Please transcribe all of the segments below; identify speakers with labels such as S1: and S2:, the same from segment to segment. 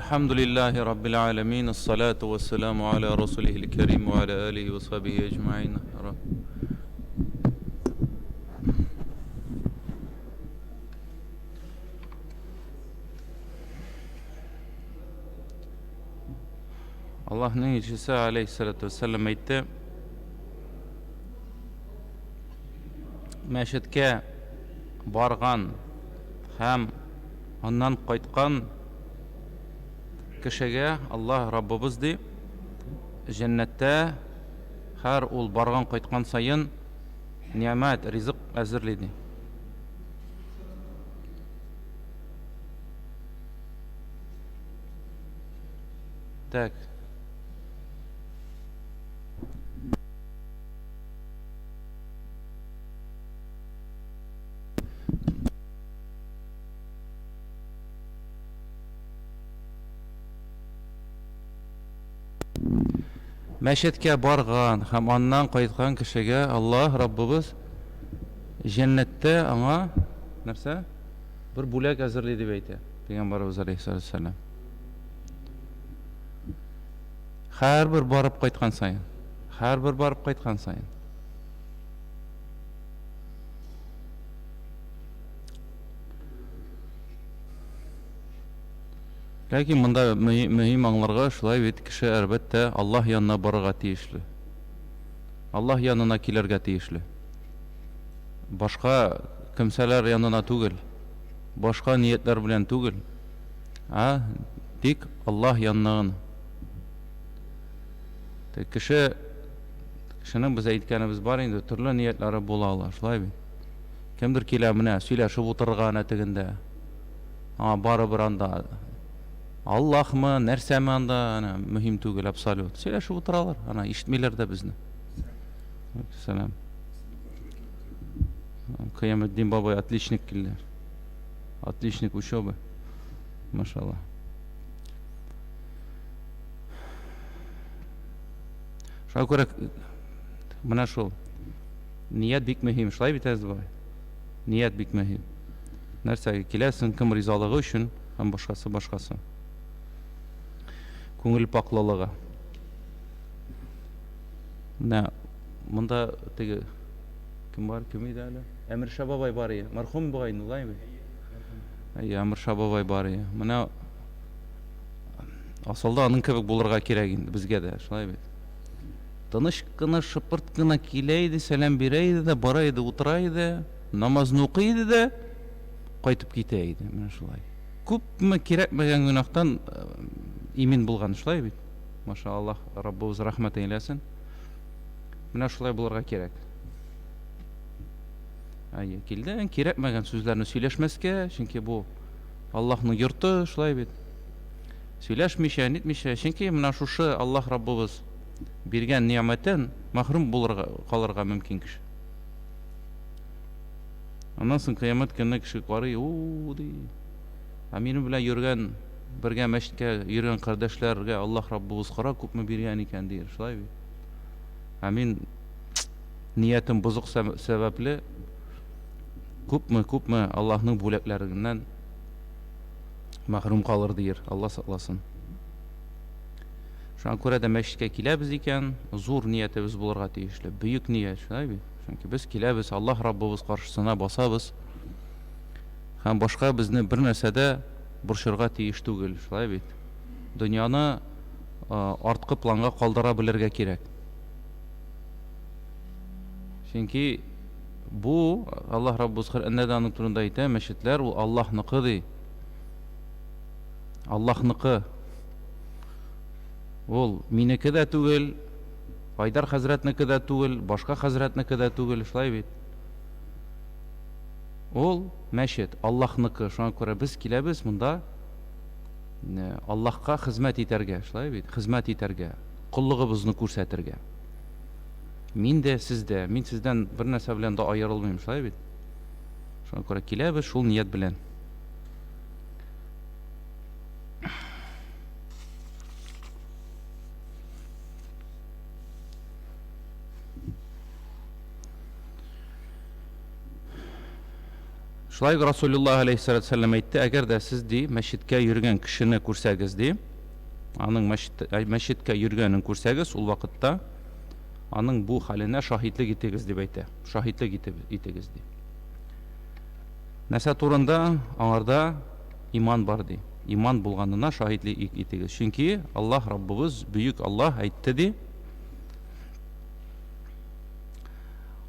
S1: الحمد لله رب العالمين الصلاة والسلام على رسوله الكريم وعلى آله وصحبه أجمعين. Allah'ın elçisi aleyhissalatü vesselam aytdı. Мәшеткә барган һәм аннан кайткан кешегә Аллаһ Раббыбыз ди җәннәттә һәр ул барган кайткан сайын ниъмәт, ризык әзерли ди. Так. Мәшеткә барган һәм аннан кайткан кешегә Аллаһ Раббыбыз җәннәттә аңа нәрсә? Бер бүләк әзерли дип әйтә Пәйгамбәрбез алейһиссалату вассалам. Һәрбер барып кайткан сайын, һәрбер барып кайткан сайын. Ләкин монда мөһим аңларга шулай бит кеше әлбәттә Аллаһ янына барырга тиешле. Аллаһ янына килергә тиешле. Башка кемсәләр янына түгел, башка ниятләр белән түгел, тик Аллаһ янына. Кешенең без әйткәнебез бар инде, төрле ниятләре була ала, шулай бит. Кемдер килә менә сөйләшеп утырган әтегендә. Барыбер анда Аллаһмы, нәрсәме анда, мөһим түгел, абсолют. Сөйләшеп утыралар, ишетмиләр дә безне. Сәлам. Кыяметдин бабай отличник килде. Отличник учебы. Машаллах. Шуңа күрә менә шул ният бик мөһим, шулай бит әзбай. Ният бик мөһим. Нәрсәгә киләсең, кем ризалыгы өчен һәм башкасы. Күңел паклылыгы. Менә монда теге кем бар, кем иде әле? Әмирша бабай бар иде. Мәрхүм бугай, улаймы? Әмирша бабай бар иде. Менә асылда аның кебек булырга кирәк инде безгә дә, шулай бит. Тыныч кына, шыпырт кына килә иде, сәлам бирә иде дә, бара иде, утыра иде, намазны укый иде дә, кайтып китә иде. Менә шулай. Күпме кирәкмәгән гөнаһтан имин булган, шулай бит. Машаллах, Раббыбыз рәхмәт әйләсен. Менә шулай булырга кирәк. Килдән кирәкмәгән сүзләрне сөйләшмәскә, чөнки бу Аллаһның йорты, шулай бит. Сөйләшмичә, нитмичә, чөнки менә шушы Аллаһ Раббыбыз биргән ниъмәттән мәхрүм булырга, калырга мөмкин кеше. Аннан соң кыямәт көнне кеше карый, ди. Минем белән йөргән, бергә мәчеткә йөргән кардәшләргә Аллаһ Раббыбыз кара күпме биргән икән дияр, шулай бит. Мин ниятем бозык сәбәпле күпме Аллаһның бүләкләреннән мәхрүм калыр дияр, Алла сакласын. Шуңа күрә дә мәчеткә киләбез икән, зур ниятебез булырга тиешле, бөек ният, шулай бит. Чөнки без киләбез, Аллаһ Раббыбыз каршысына басабыз. Һәм башка безне бер нәрсәдә борчырга тиеш түгел, шулай бит. Дөньяны арткы планга калдыра белергә кирәк. Чөнки бу Аллаһ Раббыбыз Коръәндә аның турында әйтә, мәчетләр ул Аллаһныкы ди. Аллаһныкы. Ул минеке дә түгел, Айдар хәзрәтнеке дә түгел, башка хәзрәтнеке дә түгел, шулай бит. Ул мәчет Аллаһныкы. Шуңа күрә без киләбез монда Аллаһка хезмәт итәргә, шулай бит, хезмәт итәргә, куллыгыбызны күрсәтергә. Мин дә, сез дә, мин сездән бер нәрсә белән дә аерылмыйм, шулай бит. Шуңа күрә киләбез шул ният белән. Шулай Расулуллах алейхиссалату вассалам әйтте, әгәр дә сез ди мәчеткә йөргән кешене күрсәгез ди, аның мәчеткә йөргәнен күрсәгез, ул вакытта аның бу хәленә шаһидлек итегез дип әйтә. Шаһидлек итегез ди. Нәрсә турында? Аңарда иман бар ди. Иман булганына шаһидлек итегез. Чөнки Аллаһ Раббыбыз, бөек Аллаһ әйтте ди: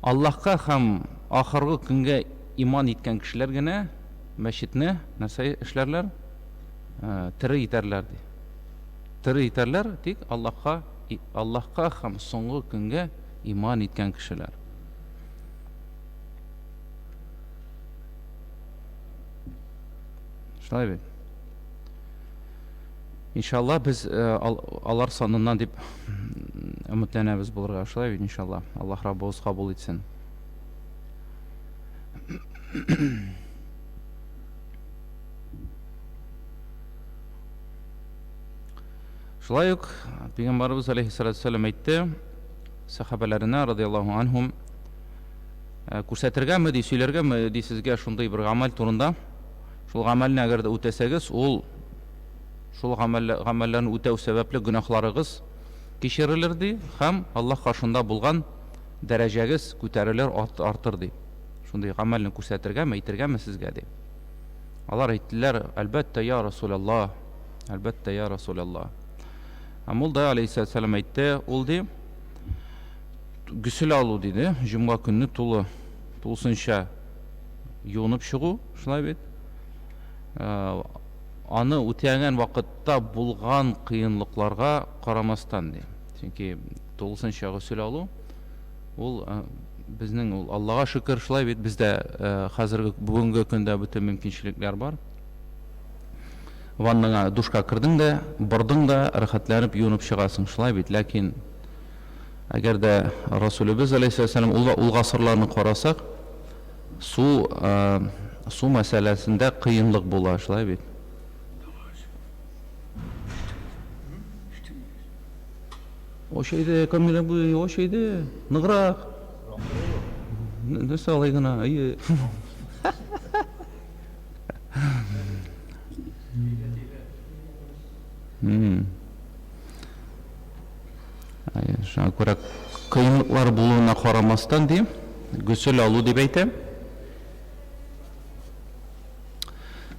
S1: Аллаһка һәм ахыргы көнгә иман иткән кешеләр генә мәчетне нәрсә эшләрләр? Тире итәрләр ди. Тире итәрләр, тик Аллаһка һәм соңгы көнгә иман иткән кешеләр. Шулай бит. Иншалла без алар саныннан дип өметләнәбез булырга. Шулай бит, иншалла. Аллаһ Раббыбыз кабул итсен. Шулай ук Пәйгамбәрбез алейхиссалату вассалам әйтте сахабаларына радиллаһу анһум, күрсәтергәме ди, сөйләргәме ди сезгә шундый бер гамәл турында. Шул гамәлне әгәр дә үтәсәгез, ул шул гамәлләрне үтәү сәбәпле гөнаһларыгыз кичерелер ди, һәм Аллаһ каршында булган дәрәҗәгез күтәрелер, артыр ди. Шундый гамәлне күрсәтергәме, әйтергәме сезгә ди. Алар әйттеләр: әлбәттә я Расулаллаһ, әлбәттә я Расулаллаһ. Ул да алейхиссалату вассалам әйтте, ул ди гүсел алу диде, җомга көнне тулысынча юынып чыгу, шулай бит. Аны үтәгән вакытта булган кыенлыкларга карамастан ди. Чөнки тулысынча гүсел алу ул безнең, ул Аллаһка шөкер, шулай бит, бездә хәзерге бүгенге көндә бөтен мөмкинчелекләр бар. Ваннага душка кирдең дә, бардың да, рәхәтләнеп юынып чыгасың, шулай бит. Ләкин әгәр дә Расулыбыз алейхиссалам ул гасырларны карасак, су мәсьәләсендә кыенлык була, шулай бит. O şeyde Kamila bu, o şeyde nıgrak. Nasıl alayına? İyi. Şuna göre kıyımlıklar bulununa karamazdan diyeyim. Gusül alu diye beytem.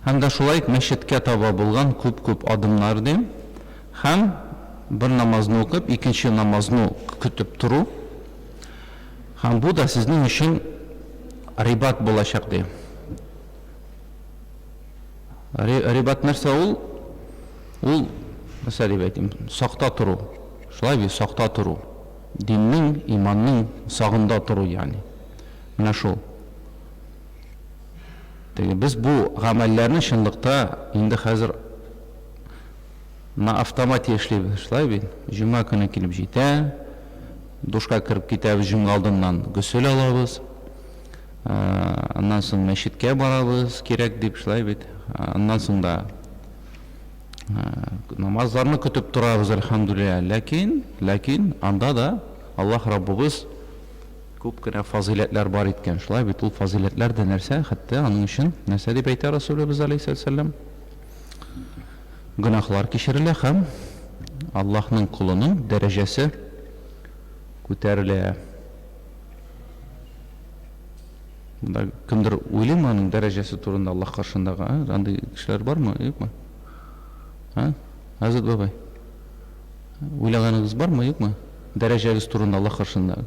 S1: Hem de şulayık meşitke taba bulgan küp adımlar diyeyim. Hem bir namazını okuyup, ikinci namazını kütüp turu. Hem bu da sizin için ribat bulacak diyeyim. Ribat nerse ol mesela diyeyim, sakta turu. Şulay bir sakta turu. Dinnin, imanның sağında turu yani. Mına şu. Biz bu gamellerini şınlıkta indi hazır на автомате эшлейбез, шулай бит. Җомга көне килеп җитә, душка кирип китәбез, җомга алдыннан гөсел алабыз. Аннан соң мәчеткә барабыз, кирәк дип, шулай бит. Аннан соң да намазларны көтеп торабыз, әлхәмдүлилләһ. Ләкин анда да Аллаһ Раббыбыз күп кенә фазиләтләр бар иткән, шулай бит. Ул фазиләтләр дә нәрсә? Хәтта аның өчен нәрсә дип әйтә Расулыбыз алейһиссалам? Гөнаһлар кичерелә һәм Аллаһның кулының дәрәҗәсе күтәрелә. Бunda кемдер уйлыймы аның дәрәҗәсе турында Аллаһ каршындагы? Андый кешеләр бармы, юкмы? Азат бабай. Уйлаганыгыз бармы, юкмы? Дәрәҗәгез турында Аллаһ каршында.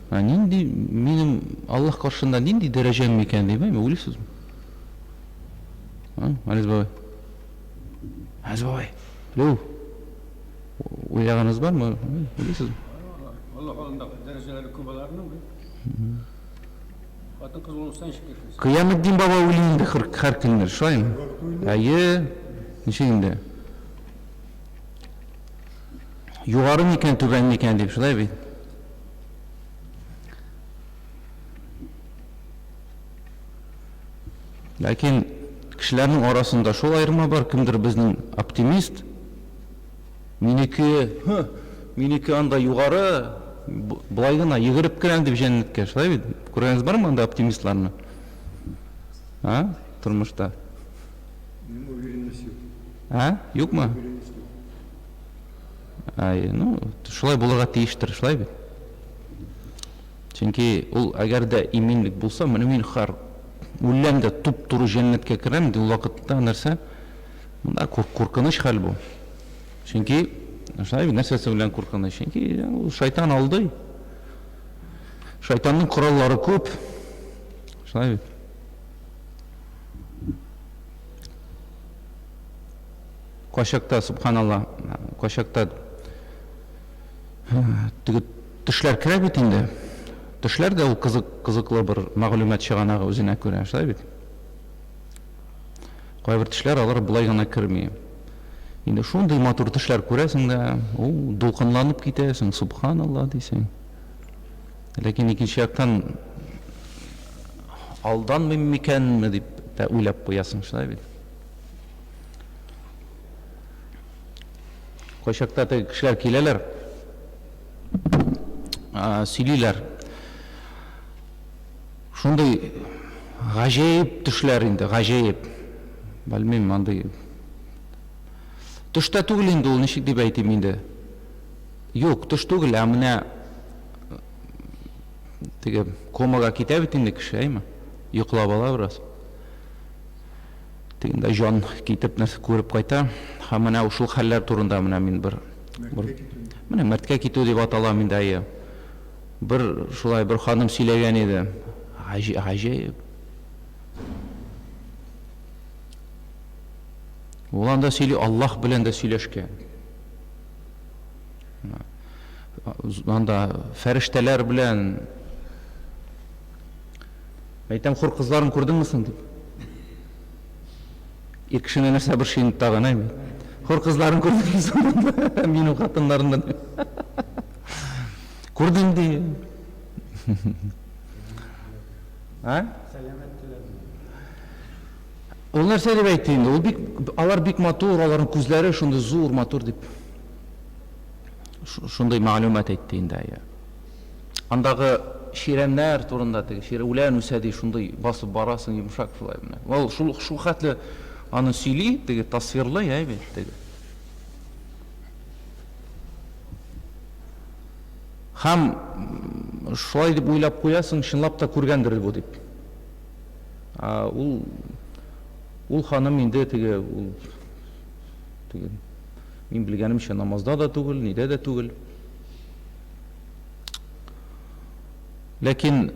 S1: Нинди минем Аллаһ каршында нинди дәрәҗәм икән дип уйлыйсызмы? Aliz baba. Aliz baba. Lo. Uylaganız var mı? Biliyorsunuz.
S2: Allah alında dereceleri kubalarını mı? Batın kız olursan şükür.
S1: Kıyamettin baba uyluydu her günler. Şöyle mi? Ayı. Nişeyinde. Yuvarı mıken tüben mıken deyip şöyle bir. Lakin kişilerin arasında şu ayrıma var, kimdir bizning optimist, miniki anda yukarı, Былай гына йөгереп керәм дип җәннәткә, шулай бит? Күргәнегез бармы анда оптимистларны? А? Тормышта.
S2: Уверенность yok.
S1: А? Юкмы?
S2: Уверенность yok.
S1: Ай, ну, шулай булырга тиештер, шулай бит? Чөнки ул әгәр дә иминлек булса, менә мин һәр үләм дә туп-туры җәннәткә керәм ди, ул вакытта нәрсә? Монда куркыныч хәл бу. Чөнки шулай бит, нәрсәсе белән куркыныч? Чөнки ул шайтан алдый. Шайтанның кораллары күп. Шулай бит. Кашакта, субханалла, кашакта тешләр керә бит инде. Тешләр дә ул кызыклы бер мәгълүмат чыганагы үзенә күрә, шулай бит? Кайбер тешләр алар булай гына керми. Инде шундый матур тешләр күрәсең дә, ул дулкынланып китәсең, субханалла дисең. Ләкин икенче яктан алданмыйм микәнме дип тә уйлап куясың, шулай бит? Кайчакта кешеләр киләләр, сөйлиләр. Шундый гаҗәеп төшләр инде, гаҗәеп. Белмим, андый. Төштә түгел инде ул, ничек дип әйтим инде. Юк, төш түгел, ә менә теге комага китә бит инде кеше, әйме? Йоклап ала бераз. Тегендә җан китеп нәрсә күреп кайта. Һәм менә шул хәлләр турында менә мин бер менә мәрткә китү дип атала миндә ая. Бер шулай бер ханым сөйләгән иде. Гаҗәеп. Ул анда сөйли, Аллаһ белән дә сөйләшкән. Анда фәрештәләр белән. Әйтәм, хур кызларын күрдеңме соң дип. Ир кешене нәрсә бер шин тагын, әйме? Хур кызларын күрдеңме соң? Минем хатыннарымдан. Күрдем ди. А? Ул нәрсә дип әйтте инде? Ул бик, алар бик матур, аларның күзләре шундый зур, матур дип. Шундый мәгълүмат әйтте инде. Андагы ширәмнәр турында, теге ширәүлән үсә ди, шундый басып барасың, йомшак шулай менә. Ул шул хәтле аны сөйли, теге тасвирлый, әйбәт, теге. Һәм шулай дип уйлап куясың, чынлап та күргәндер бу дип. Ул ханым инде теге мин белгәнемчә намазда да түгел, нидә дә түгел. Ләкин,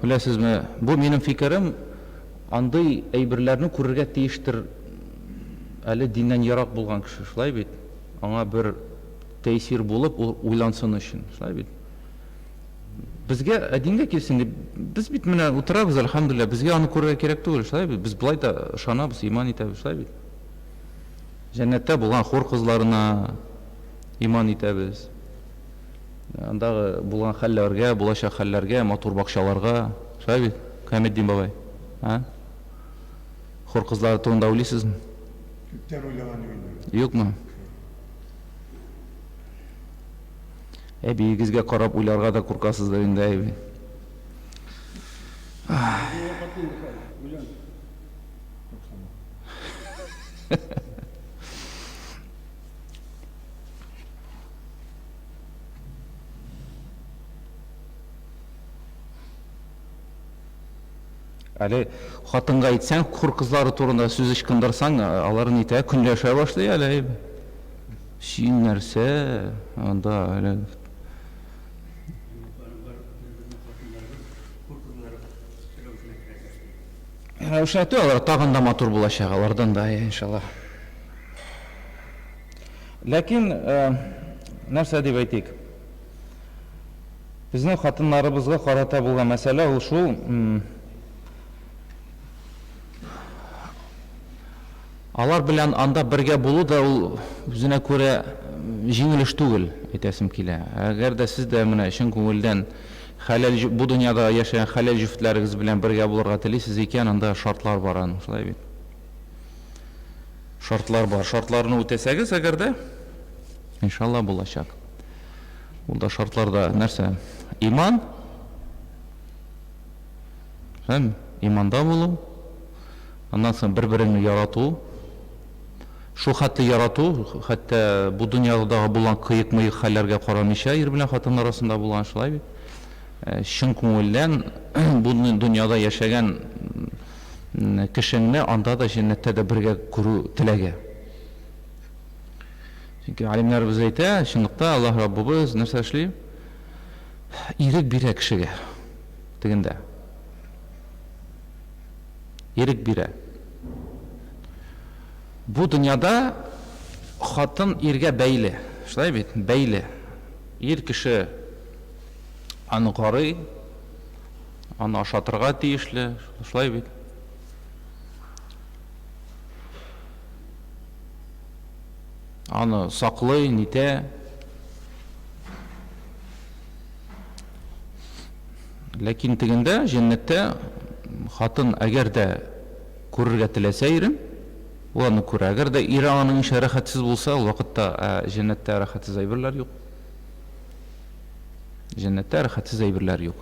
S1: беләсезме, бу минем фикерем, андый әйберләрне күрергә тиештер әле диннән ярак булган кеше, шулай бит. Аңа бер тәэсир булып, уйлансын өчен, шулай бит. Безгә дингә килсен дип, без бит менә утырабыз, әлхәмдүлилләh, безгә аны күрергә кирәк түгел, шулай бит. Без булай да ышанабыз, иман итәбез, шулай бит. Җәннәттә булган хур кызларына иман итәбез. Андагы булган хәлләргә, булачак хәлләргә, матур бакчаларга, шулай бит, Каметдин бабай. Хур кызлары турында уйлыйсызмы?
S2: Күптән уйлаган юк.
S1: Юкмы? Әбиегезгә карап уйларга да куркасыздыр инде, әби. Әле хатынга әйтсәң, хур кызлары турында сүз ычкындырсаң, алар нитә көнләшә башлый әле. Син нәрсә? Анда әле Рәүшәте алар тагын да матур булачак, алардан да, иншаллах. Ләкин, нәрсә дип әйтик? Безнең хатыннарыбызга карата булган мәсьәлә ул шул, алар белән анда бергә булу да ул үзенә күрә җиңел эш түгел, әйтәсем килә. Әгәр дә сез дә менә чын күңелдән бу дөньяда яшәгән хәләл җифтләрегез белән бергә булырга телисез икән, анда шартлар бар аны, шулай бит. Шартлар бар. Шартларны үтәсәгез, әгәр дә иншаллах булачак. Ул да шартларда нәрсә? Иман, һәм иманда булу, аннан соң бер-береңне ярату, шул хәтле ярату, хәтта бу дөньядагы булган кыек-мыек хәлләргә карамыйча, ир белән хатын арасында булган шулай бит. Чын күңелдән бу дөньяда яшәгән кешеңне анда да җәннәттә дә бергә күрү теләге. Чөнки алимнарыбыз әйтә, чынлыкта Аллаһ Раббыбыз нәрсә эшли? Ирек бирә кешегә. Тегендә. Ирек бирә. Бу дөньяда хатын иргә бәйле. Шулай бит, бәйле. Ир кеше аны карый, аны ашатырга тиешле, шулай бит. Аны саклый, нитә. Ләкин тегендә, җәннәттә хатын әгәр дә күрергә теләсә ирен, ул аны күрә. Әгәр дә ире аның ише рәхәтсез булса, ул вакытта җәннәттә рәхәтсез әйберләр юк. Җәннәттә рәхәтсез әйберләр юк.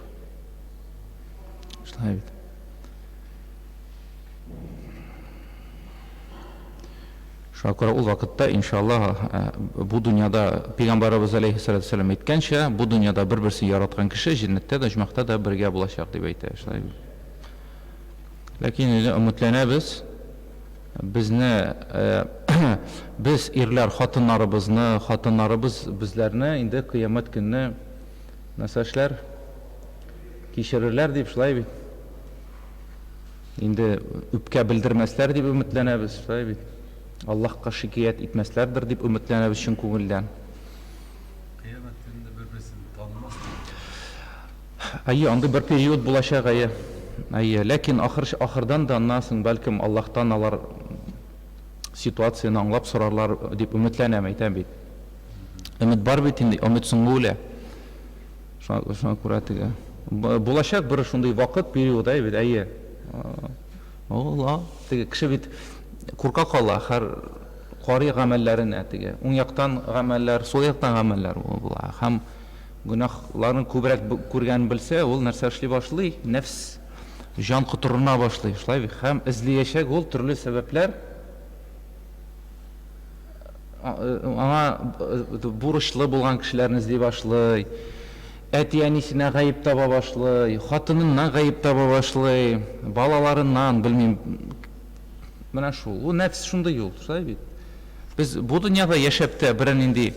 S1: Шулай бит. Шуңа күрә ул вакытта, иншаллаһ, бу дөньяда Пәйгамбәрбез алейһиссалату вассалам әйткәнчә, бу дөньяда бер-берсен яраткан кеше җәннәттә дә, җумахта да бергә булачак дип әйтә. Шулай бит. Ләкин өметләнәбез, безне без ирләр хатыннарыбызны, хатыннарыбыз безләрне инде кыямәт көнне нәрсә эшләр? Кичерерләр дип, шулай бит. Инде үпкә белдермәсләр дип өметләнәбез, шулай бит. Аллаһка шикаят итмәсләрдер дип өметләнәбез чын күңелдән.
S3: Кыямәт көнендә бер-берсен танымас.
S1: Анда бер период булачак, ләкин ахырдан да аннан бәлкем Аллаһтан алар ситуацияны аңлап сорарлар дип өметләнәм, әйтәм бит. Өмет бар бит инде, өмет соңгы. Шуңа күрә теге булачак бер шундый вакыт период, бит, Алла, теге кеше бит курка кала, һәр карый гамәлләренә, теге уң яктан гамәлләр, сул яктан гамәлләр була. Һәм гөнаһларын күбрәк күргән белсә, ул нәрсә эшли башлый? Нәфс жан кутырына башлый, шулай бит. Һәм эзлиячәк ул төрле сәбәпләр. Аңа бурычлы булган кешеләрне эзли башлый. Әти-әнисенә гаеп таба башлый, хатыныннан гаеп таба башлый, балаларыннан, белмим. Менә шул. Ул нәфс шундый юл, шулай бит. Без бу дөньяда яшәп тә берәр нинди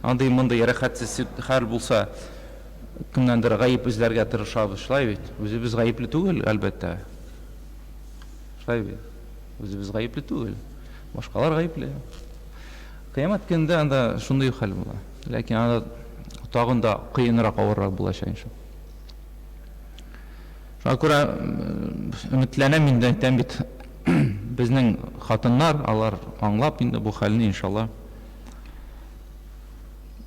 S1: андый-мондый рәхәтсез хәл булса, кемнәндер гаеп эзләргә тырышабыз, шулай бит. Үзебез гаепле түгел, әлбәттә. Шулай бит. Үзебез гаепле түгел. Башкалар гаепле. Кыямәт көндә анда шундый хәл була. Ләкин анда тагын да кыенрак, авыррак булачак иншалла. Шуңа күрә өметләнәм инде, әйтәм бит. Безнең хатыннар, алар аңлап инде бу хәлне иншалла.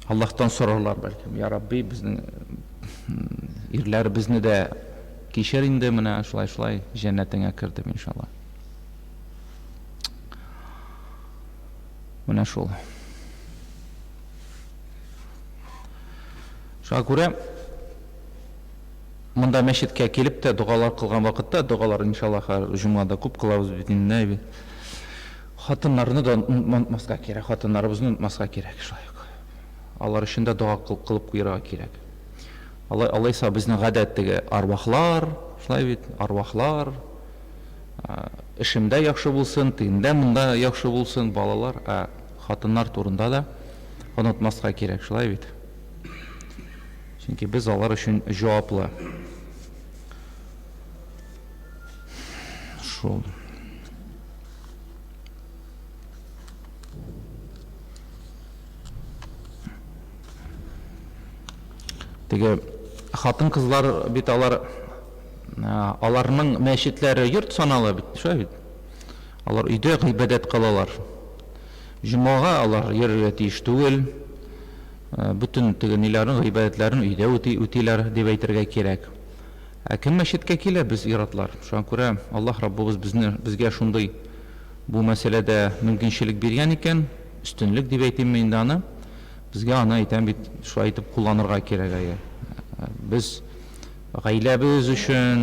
S1: Аллаһтан сорарлар бәлкем. Я Рабби, безнең ирләр безне дә кичер инде, менә шулай җәннәтеңә кертеп иншалла. Менә шул. Шуңа күрә монда мәчеткә килеп тә дугалар кылган вакытта, дугалар иншаллаһ җумгада күп кылабыз бит инде. Хатыннарны да унутмаска кирәк, хатыннарыбызны унутмаска кирәк, шулай. Алар өчен дә дуа кылып куярга кирәк. Алайса безнең гадәттәге арвахлар, шулай бит, арвахлар эшемдә яхшы булсын, тиндә монда яхшы булсын, балалар, хатыннар турында да онытмаска кирәк, шулай бит. Чөнки без алар өчен җаваплы. Шул. Теге хатын кызлар бит аларның мәчетләре йорт саналы бит, шулай бит. Алар өйдә гыйбадәт кылалар. Җомага алар йөрергә тиеш түгел. Бүтән теге ниләрне, гыйбадәтләрен өйдә үтиләр дип әйтергә кирәк. Кем мәчеткә килә, без иратлар. Шуңа күрә Аллаһ Раббыбыз безгә шундый бу мәсьәләдә мөмкинчелек биргән икән, өстенлек дип әйтим инде аны. Безгә аны әйтәм бит, шулай итеп кулланырга кирәк әйе. Без гаиләбез өчен,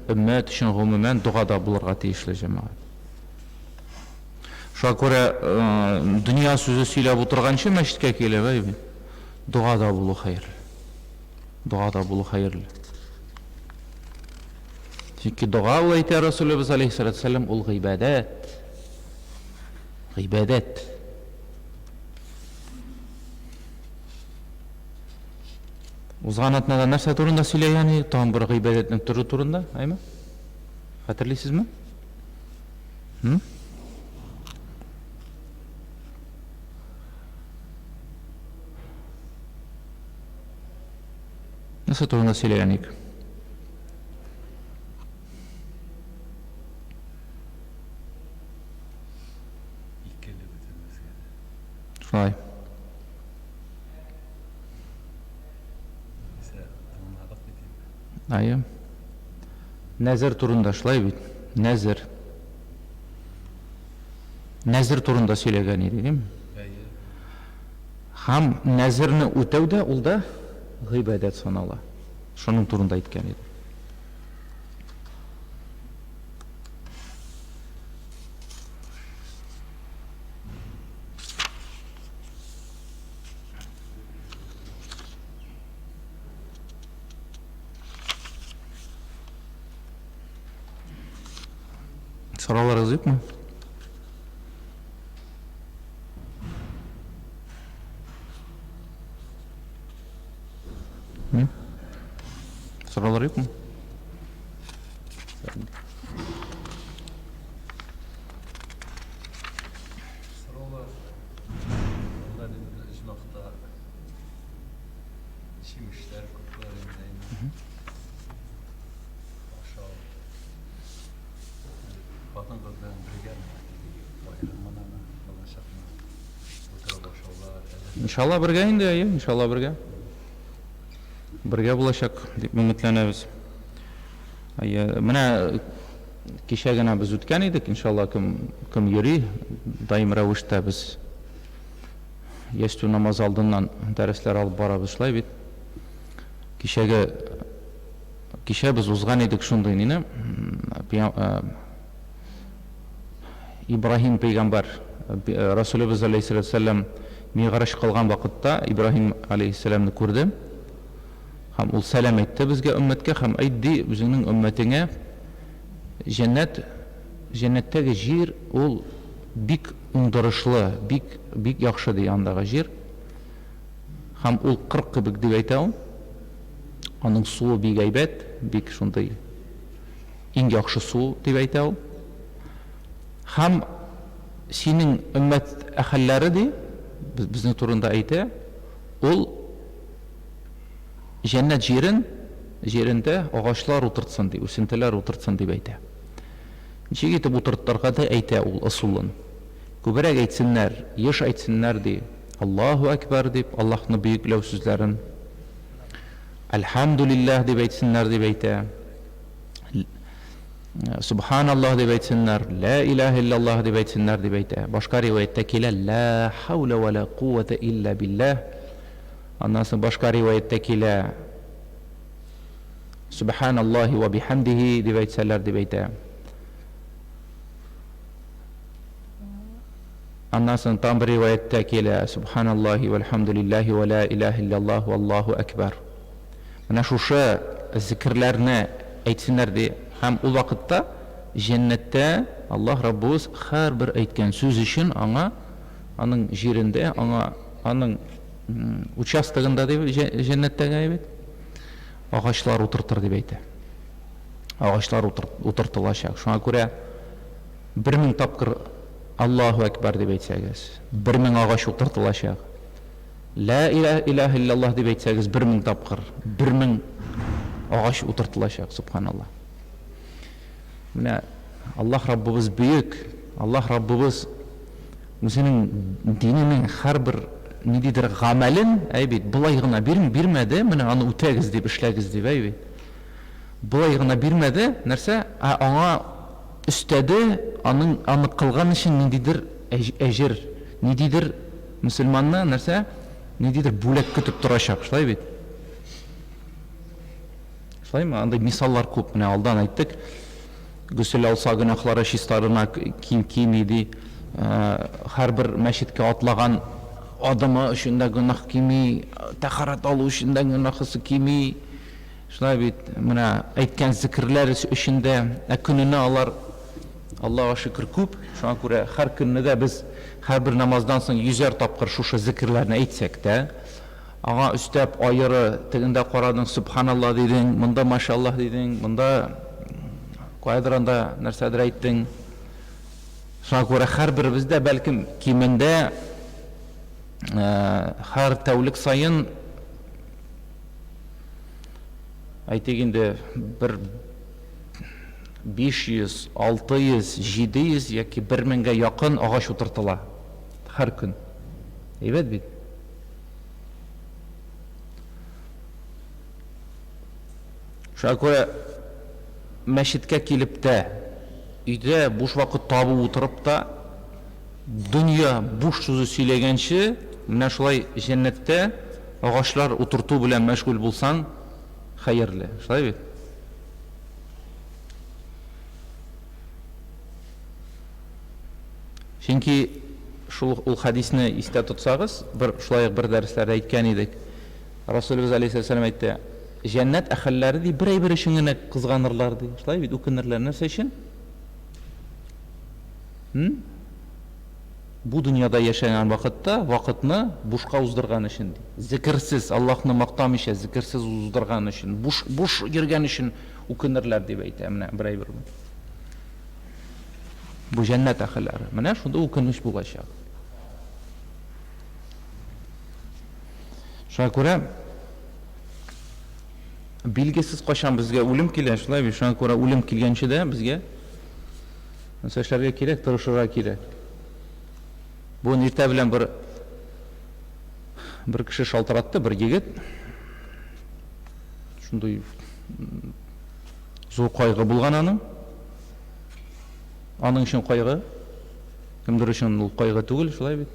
S1: өммәт өчен гомумән дугада булырга тиешле җәмәгать. Шуңа күрә дөнья сүзе сөйләп утырганчы мәчеткә килеп, әйе, дугада булу хәерле. Дугада булу хәерле. Чөнки дуга ул әйтә Расулыбыз алейһиссалату вассалам, ул гыйбадат. Гыйбадат. Узган атнада нәрсә турында сөйләй, яни тагын бер гыйбадатның түрі турында, әйме? Хәтерлисезме? Нәрсә турында сөйләй, яни?
S3: İkkeli bitirmesi.
S1: Шулай.
S3: Ise anladık biteyim.
S1: Айы. Нәзір турында шулай бит. Нәзір. Нәзір турында сөйләгән иде, дим.
S3: Әйе.
S1: Һәм нәзірне үтәү дә ул да гыйбадат санала. Шуның турында әйткән иде. Сорауларыгыз юкмы? Сораулар юкмы?
S3: Sorular. Onlar icmakta işimişler, kutlar emreyin. Aşağı. Batın kızların birgen. Bayramına, dolaşakma. Otura boşallar.
S1: Иншалла бергә инде, әйе, иншалла бергә. Бергә булачак дип өметләнәбез. Әйе, менә кичә генә без үткән идек, иншалла кем йөри, даим рәвештә без ястү намаз алдыннан дәресләр алып барабыз, шулай бит. Кичә без узган идек шундый нине, Ибраһим пәйгамбәр, Расулыбыз алейһиссалату вассалам миғраж кылган вакытта Ибраһим алейһиссаламны күрде. Һәм ул сәлам әйтте безгә өммәткә, һәм әйтте үзенең өммәтеңә, җәннәттәге җир ул бик уңдырышлы, бик яхшы ди андагы җир. Һәм ул 40 кебек дип әйтә ул. Аның суы бик әйбәт, бик шундый иң яхшы су дип әйтә ул. Һәм синең өммәт әһелләре ди, безнең турында әйтә, ул җәннәт җирендә агачлар утыртсын ди, үсентеләр утыртсын дип әйтә. Ничек итеп утыртырга да әйтә ул ысулын. Күбрәк әйтсеннәр, еш әйтсеннәр ди, Аллаһу әкбәр дип, Аллаһны бөекләү сүзләрен. Әлхәмдүлиллаһ дип әйтсеннәр дип әйтә. Субханаллаһ дип әйтсеннәр, ла илаһа иллаллаһ дип әйтсеннәр дип әйтә. Башка риваятта килә, ла хаула ва ла куввата илля биллаһ. Аннан соң башка риваятта килә, Субханаллаһи ва бихамдихи дип әйтсәләр дип әйтә. Аннан соң там бер риваятта килә, Субханаллаһи вальхамдулиллаһи ва ла илаһа иллаллаһ валлаһу акбар. Менә шушы зикрләрне әйтсеннәр ди. Һәм ул вакытта җәннәттә Аллаһ Раббыбыз һәрбер әйткән сүз өчен аңа, аның җирендә, аның участогында дип җәннәттәге әйбәт, агачлар утыртыр дип әйтә. Агачлар утыртылачак. Шуңа күрә 1000 тапкыр Аллаһу әкбәр дип әйтсәгез, 1000 агач утыртылачак. Ла илаһа иллаллаһ дип әйтсәгез 1000 тапкыр, 1000 агач утыртылачак, субханаллаһ. Менә Аллаһ Раббыбыз бөек, Аллаһ Раббыбыз үзенең диненең һәрбер нидидер гамәлен, әйбит, булай гына бирмәде, менә аны үтәгез дип, эшләгез дип, әйбит. Булай гына бирмәде, нәрсә? Аңа өстәде, аны кылган өчен нидидер әҗер, нидидер мөселманны нәрсә? недейдир бүләк көтіп тұрашақ, шылай бит. Шылай ма? Андай мисаллар көп. Міне алдан айттық. Гүсіл алса гүнахлары шистарына киім кимейді. Har bir мәшітке атлаған адамы үшінде гүнах кимей, тахарат алу үшінде гүнахысы кимей. Шылай бит. Міне айтқан зікірлер үшінде күніне алар Аллаға шүкір көп. Шуңа күрә һәр көнне дә без һәр бер намаздан соң 100 тапкыр шушы зикрләрне әйтсәк тә, ага өстәп айыры тегендә карадың субханалла дидең, монда машаллах дидең, монда кайдыранда нәрсәдер әйттең. Шуңа күрә һәр беребез дә бәлкем кимендә һәр тәүлек сайын әйтик инде бер 500, 600, 700 яки 1000-ге якын агач утыртыла һәр көн. Әйбәт бит. Шуңа күрә мәчеткә килеп тә, өйдә буш вакыт табып утырып та, дөнья буш сүзе сөйләгәнче, менә шулай җәннәттә агачлар утырту белән мәшгуль булсаң, хәерле. Шулай бит. Чөнки шул ул хадисне истә тотсагыз, шулай бер дәресләрдә әйткән идек. Расулыбыз алейһиссалам әйтте: "Җәннәт әһелләре ди бер өчен генә кызганырлар ди." Шулай бит, үкенерләр нәрсә өчен? Бу дөньяда яшәгән вакытта вакытны бушка уздырган өчен ди. Зикрсез, Аллаһны мактамыйча зикрсез уздырган өчен, буш йөргән өчен үкенерләр дип әйтә. Менә бер Бу җәннәт әһелләре. Менә шунда үкенеч булачак. Шуңа күрә билгесез качан безгә үлем килә, шулай бит. Шуңа күрә үлем килгәнче дә безгә нәрсәләргә кирәк, тырышырга кирәк. Бу иртә белән бер кеше шалтыратты, бер егет. Шундый зур кайгы булган аның. Аның өчен кайгы, кемдер өчен ул кайгы түгел, шулай бит.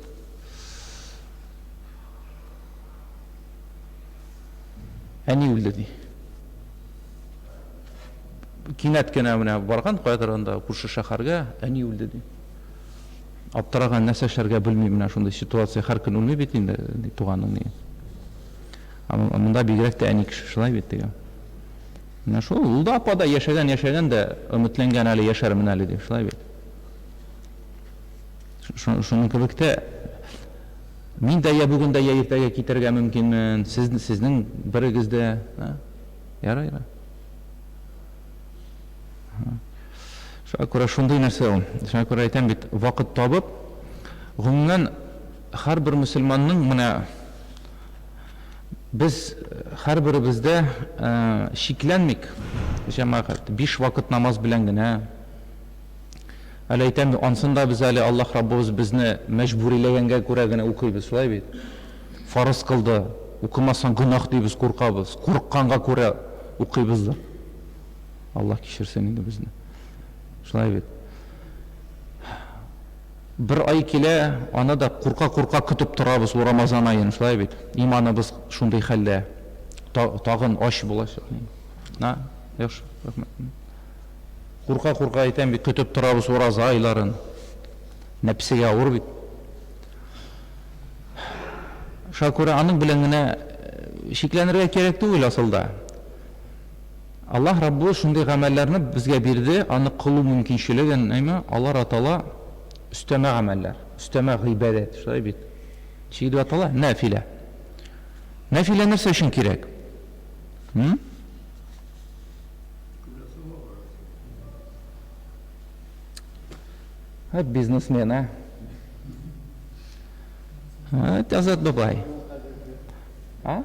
S1: Әни үлде ди. Кинәт кенә менә барган кайдырында күрше шәһәргә, әни үлде ди. Аптыраган нәрсә эшләргә белми, менә шундый ситуация һәр көн үлми бит инде туганың ни. Монда бигрәк тә әни кеше, шулай бит диген. Менә шул ул да апада яшәгән дә өметләнгән әле яшәрмен әле дип, шулай бит. Шуның кебек тә мин дә я бүген дә я иртәгә китәргә мөмкинмен, сезнең берегез дә, ярый. Шуңа күрә шундый нәрсә ул. Шуңа күрә әйтәм бит, вакыт табып, гомумән һәр бер мөселманның менә biz һәр беребездә шикләнмик. Җәмәгать 5 вакыт намаз белән генә. Әле әйтәм, ансында без әле Аллаһ Раббыбыз безне мәҗбүриләгәнгә күрә генә укыйбыз, шулай бит. Фарыз кылды, укымасаң гөнаһ дибез, куркабыз. Курыкканга күрә укыйбыз. Аллаһ кичерсен инде безне. Шулай бит. Бер ай килә, аны да курка көтеп торабыз Рамазан айын, шулай бит. Иманыбыз шундый хәлдә. Тагын аш булачак. Яхшы, рәхмәт. Курка әйтәм бит, көтеп торабыз Рамазан айларын. Нәпсегә авыр бит. Шуңа күрә аның белән генә шикләнергә кирәк түгел асылда. Аллаһ Раббы шундый гамәлләрне безгә бирде, аны кылу мөмкинчелеген, әйме, Аллаһ атала üsteme ameller, üsteme gıybet, şöyle bir şey diyor Allah, nafile. Nafile neresi için gerek? Hep biznesmen ha. Evet, Azat Babay. Ha?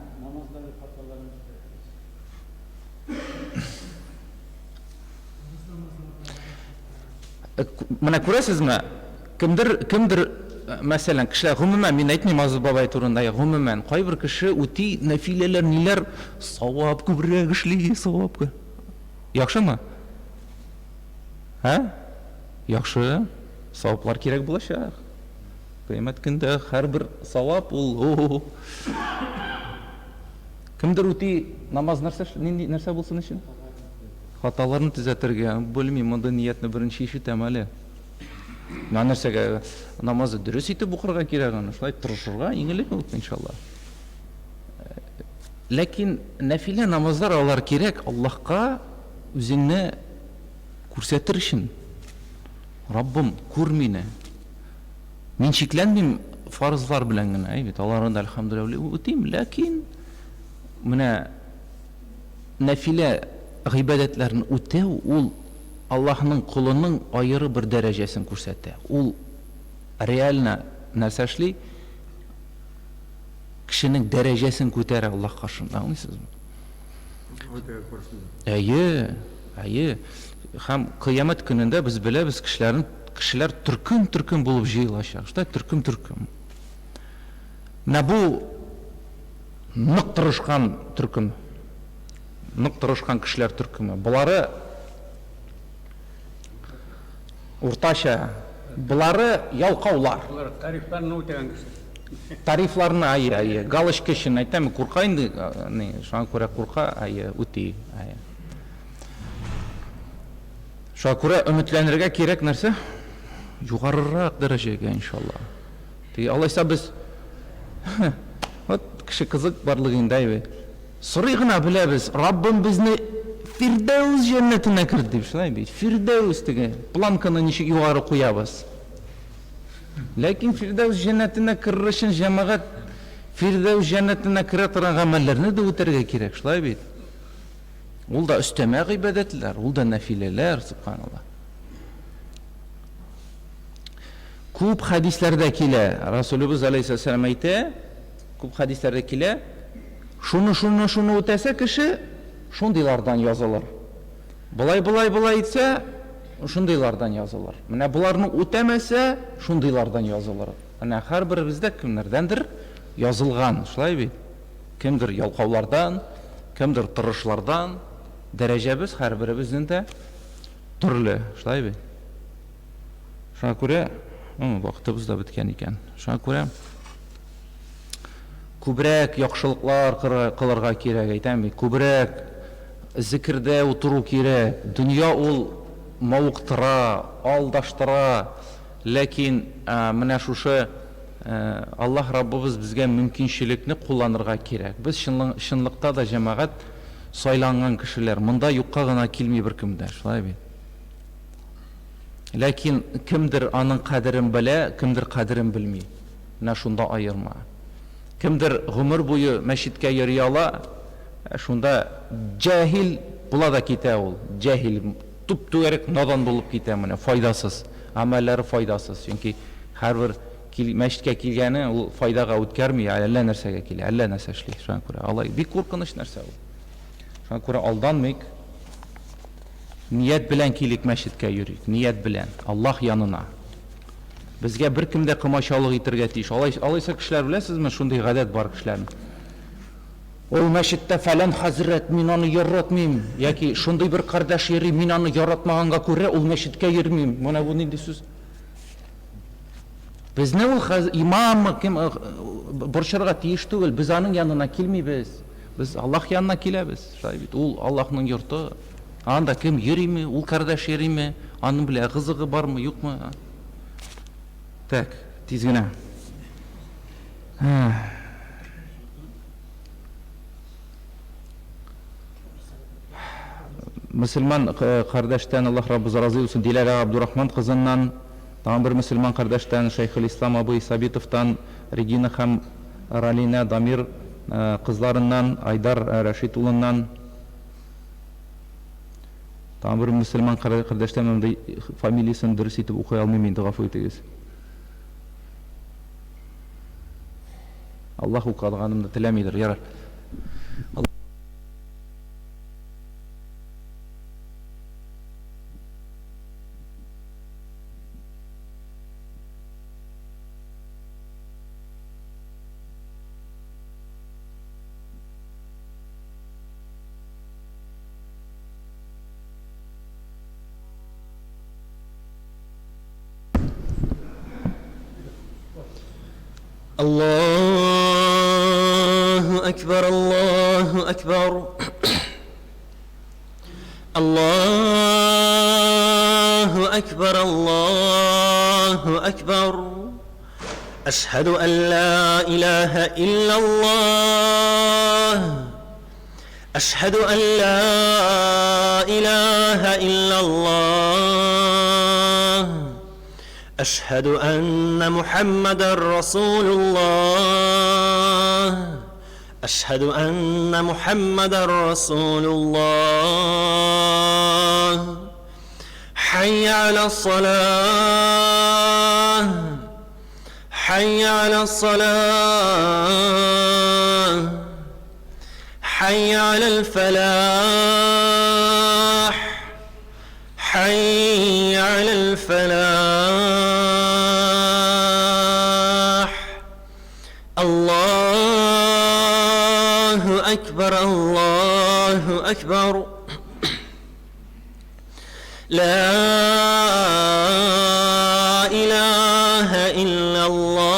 S1: Mana күрәсезме? Кемдер мәсәлән, кешеләр гомумән, мин әйтмим Азат бабай турында, гомумән кайбер кеше үти нәфиләләр ниләр савап күбрәк эшли, савап. Яхшымы? Яхшы. Саваплар кирәк булачак. Кыямат көндә һәрбер савап ул. Кемдер үти намаз нинди нәрсә булсын өчен? Хаталарын төзәтергә. Белмим, монда ниятне беренче ишетәм әле. Нәрсәгә намазы дөрес итеп укырга кирәк аны, шулай тырышырга иң элек ул иншалла. Ләкин нәфилә намазлар алар кирәк Аллаһка үзеңне күрсәтер өчен. Раббым, күр мине. Мин шикләнмим фарызлар белән генә, әйбит, аларны да әлхәмдүлилләһ үтим, ләкин менә нәфилә гыйбадәтләрне үтәү ул Аллаһның кулының аеры бер дәрәҗәсен күрсәтә. Ул реально нәрсә эшли? Кешенең дәрәҗәсен күтәрә Аллаһ каршында, аңлыйсызмы? Әйе. Һәм кыямат көнендә без беләбез, кешеләр төркем булып җыелачак. Шулай төркем. Менә бу нык тырышкан төркем. Нык тырышкан кешеләр төркеме. Булары уртача, булары ялкаулар.
S4: Bunlar tariflerini öteyen kişi.
S1: Тарифларны галочка өчен әйтәм, курка инде, шуңа күрә курка, үти. Шуңа күрә өметләнергә кирәк нәрсә? Югарырак дәрәҗәгә иншалла. Алайса без вот кеше кызык барлыгында сорый гына беләбез, Раббым безне Фирдәүс җәннәтенә кертте дип, шулай бит. Фирдәүс диге планканы ничек югары куябыз. Ләкин Фирдәүс җәннәтенә керер өчен җәмәгать Фирдәүс җәннәтенә керә торган гамәлләрне дә үтәргә кирәк, шулай бит. Ул да өстәмә гыйбадәтләр, ул да нәфиләләр, субханаллах. Күп хадисләрдә килә, Расулыбыз алейһиссалам әйтә, күп хадисләрдә килә, шуны үтәсә кеше, шундыйлардан язылыр. Булай итсә, шундыйлардан язылыр. Менә буларны үтәмәсә, шундыйлардан язылыр. Менә һәрберебездә кемнәрдәндер язылган, шулай бит. Кемдер ялкаулардан, кемдер тырышлардан, дәрәҗәбез һәрберебезнең дә төрле, шулай бит. Шуңа күрә, вакытыбыз да биткән икән. Шуңа күрә күбрәк яхшылыклар кылырга кирәк, әйтәм бит, күбрәк зикрдә утыру кирәк. Дөнья ул мавыктыра, алдаштыра, ләкин менә шушы Аллаһ Раббыбыз безгә мөмкинчелекне кулланырга кирәк. Без чынлыкта да җәмәгать сайланган кешеләр, монда юкка гына килми беркемдә, шулай бит. Ләкин кемдер аның кадерен белә, кемдер кадерен белми. Менә шунда аерма. Кемдер гомер буе мәчеткә йөри ала, шунда җаһил була да китә ул. Җаһил, туп-тугрәк надан булып китә, менә файдасыз, амаллары файдасыз. Чөнки һәрбер мәчеткә килгәне ул файдага үткәрми, әллә нәрсәгә килә, әллә нәрсә эшли. Шуңа күрә алай бик куркыныч нәрсә ул. Шуңа күрә алданмыйк. Ният белән килик мәчеткә йөрик, ният белән, Аллаһ янына. Безгә беркем дә комачалык итәргә тиеш. Алайса кешеләр беләсезме, шундый гадәт бар кешеләрнең. Ул мәчеттә фәлән хәзрәт, мин аны яратмыйм, яки шундый бер кардәш йөри, мин аны яратмаганга күрә ул мәчеткә йөрмим. Менә бу нинди сүз? Безне ул имам кем борчырга тиеш түгел, без аның янына килмибез. Без Аллаһ янына киләбез. Шулай бит, ул Аллаһның йорты. Анда кем йөриме, ул кардәш йөриме, аның белән кызыгы бармы, юкмы? Так, тиз генә. Мөселман кардәштән Аллаһ Раббы разый булсын, Диләрә Абдурахман кызыннан, тагын бер мөселман кардәштән Шейхул Ислам Абый Сабитовтан, Регина һәм Ралина Дамир кызларыннан, Айдар Рашид улыннан, тагын бер мөселман кардәштән, монда фамилиясын дөрес итеп укый алмыйм инде, гафу итегез. Аллаһ укыганымны теләмидер, ярар.
S5: الله أكبر الله أكبر الله أكبر الله أكبر أشهد أن لا إله إلا الله أشهد أن لا إله إلا الله أشهد أن محمدًا رسول الله أشهد أن محمدًا رسول الله حي على الصلاة حي على الصلاة حي على الفلاح حي على الفلاح الله أكبر الله أكبر لا إله إلا الله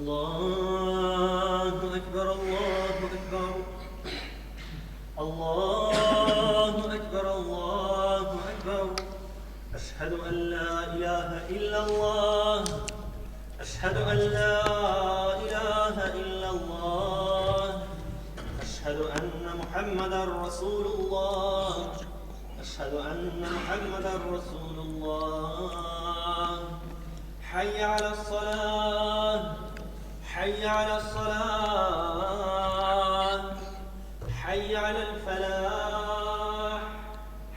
S5: الله أكبر الله أكبر الله أكبر الله أكبر أشهد أن لا إله إلا الله أشهد أن لا إله إلا الله أشهد أن محمدا رسول الله أشهد أن محمدا رسول الله حي على الصلاة حي على الصلاة حي على الفلاح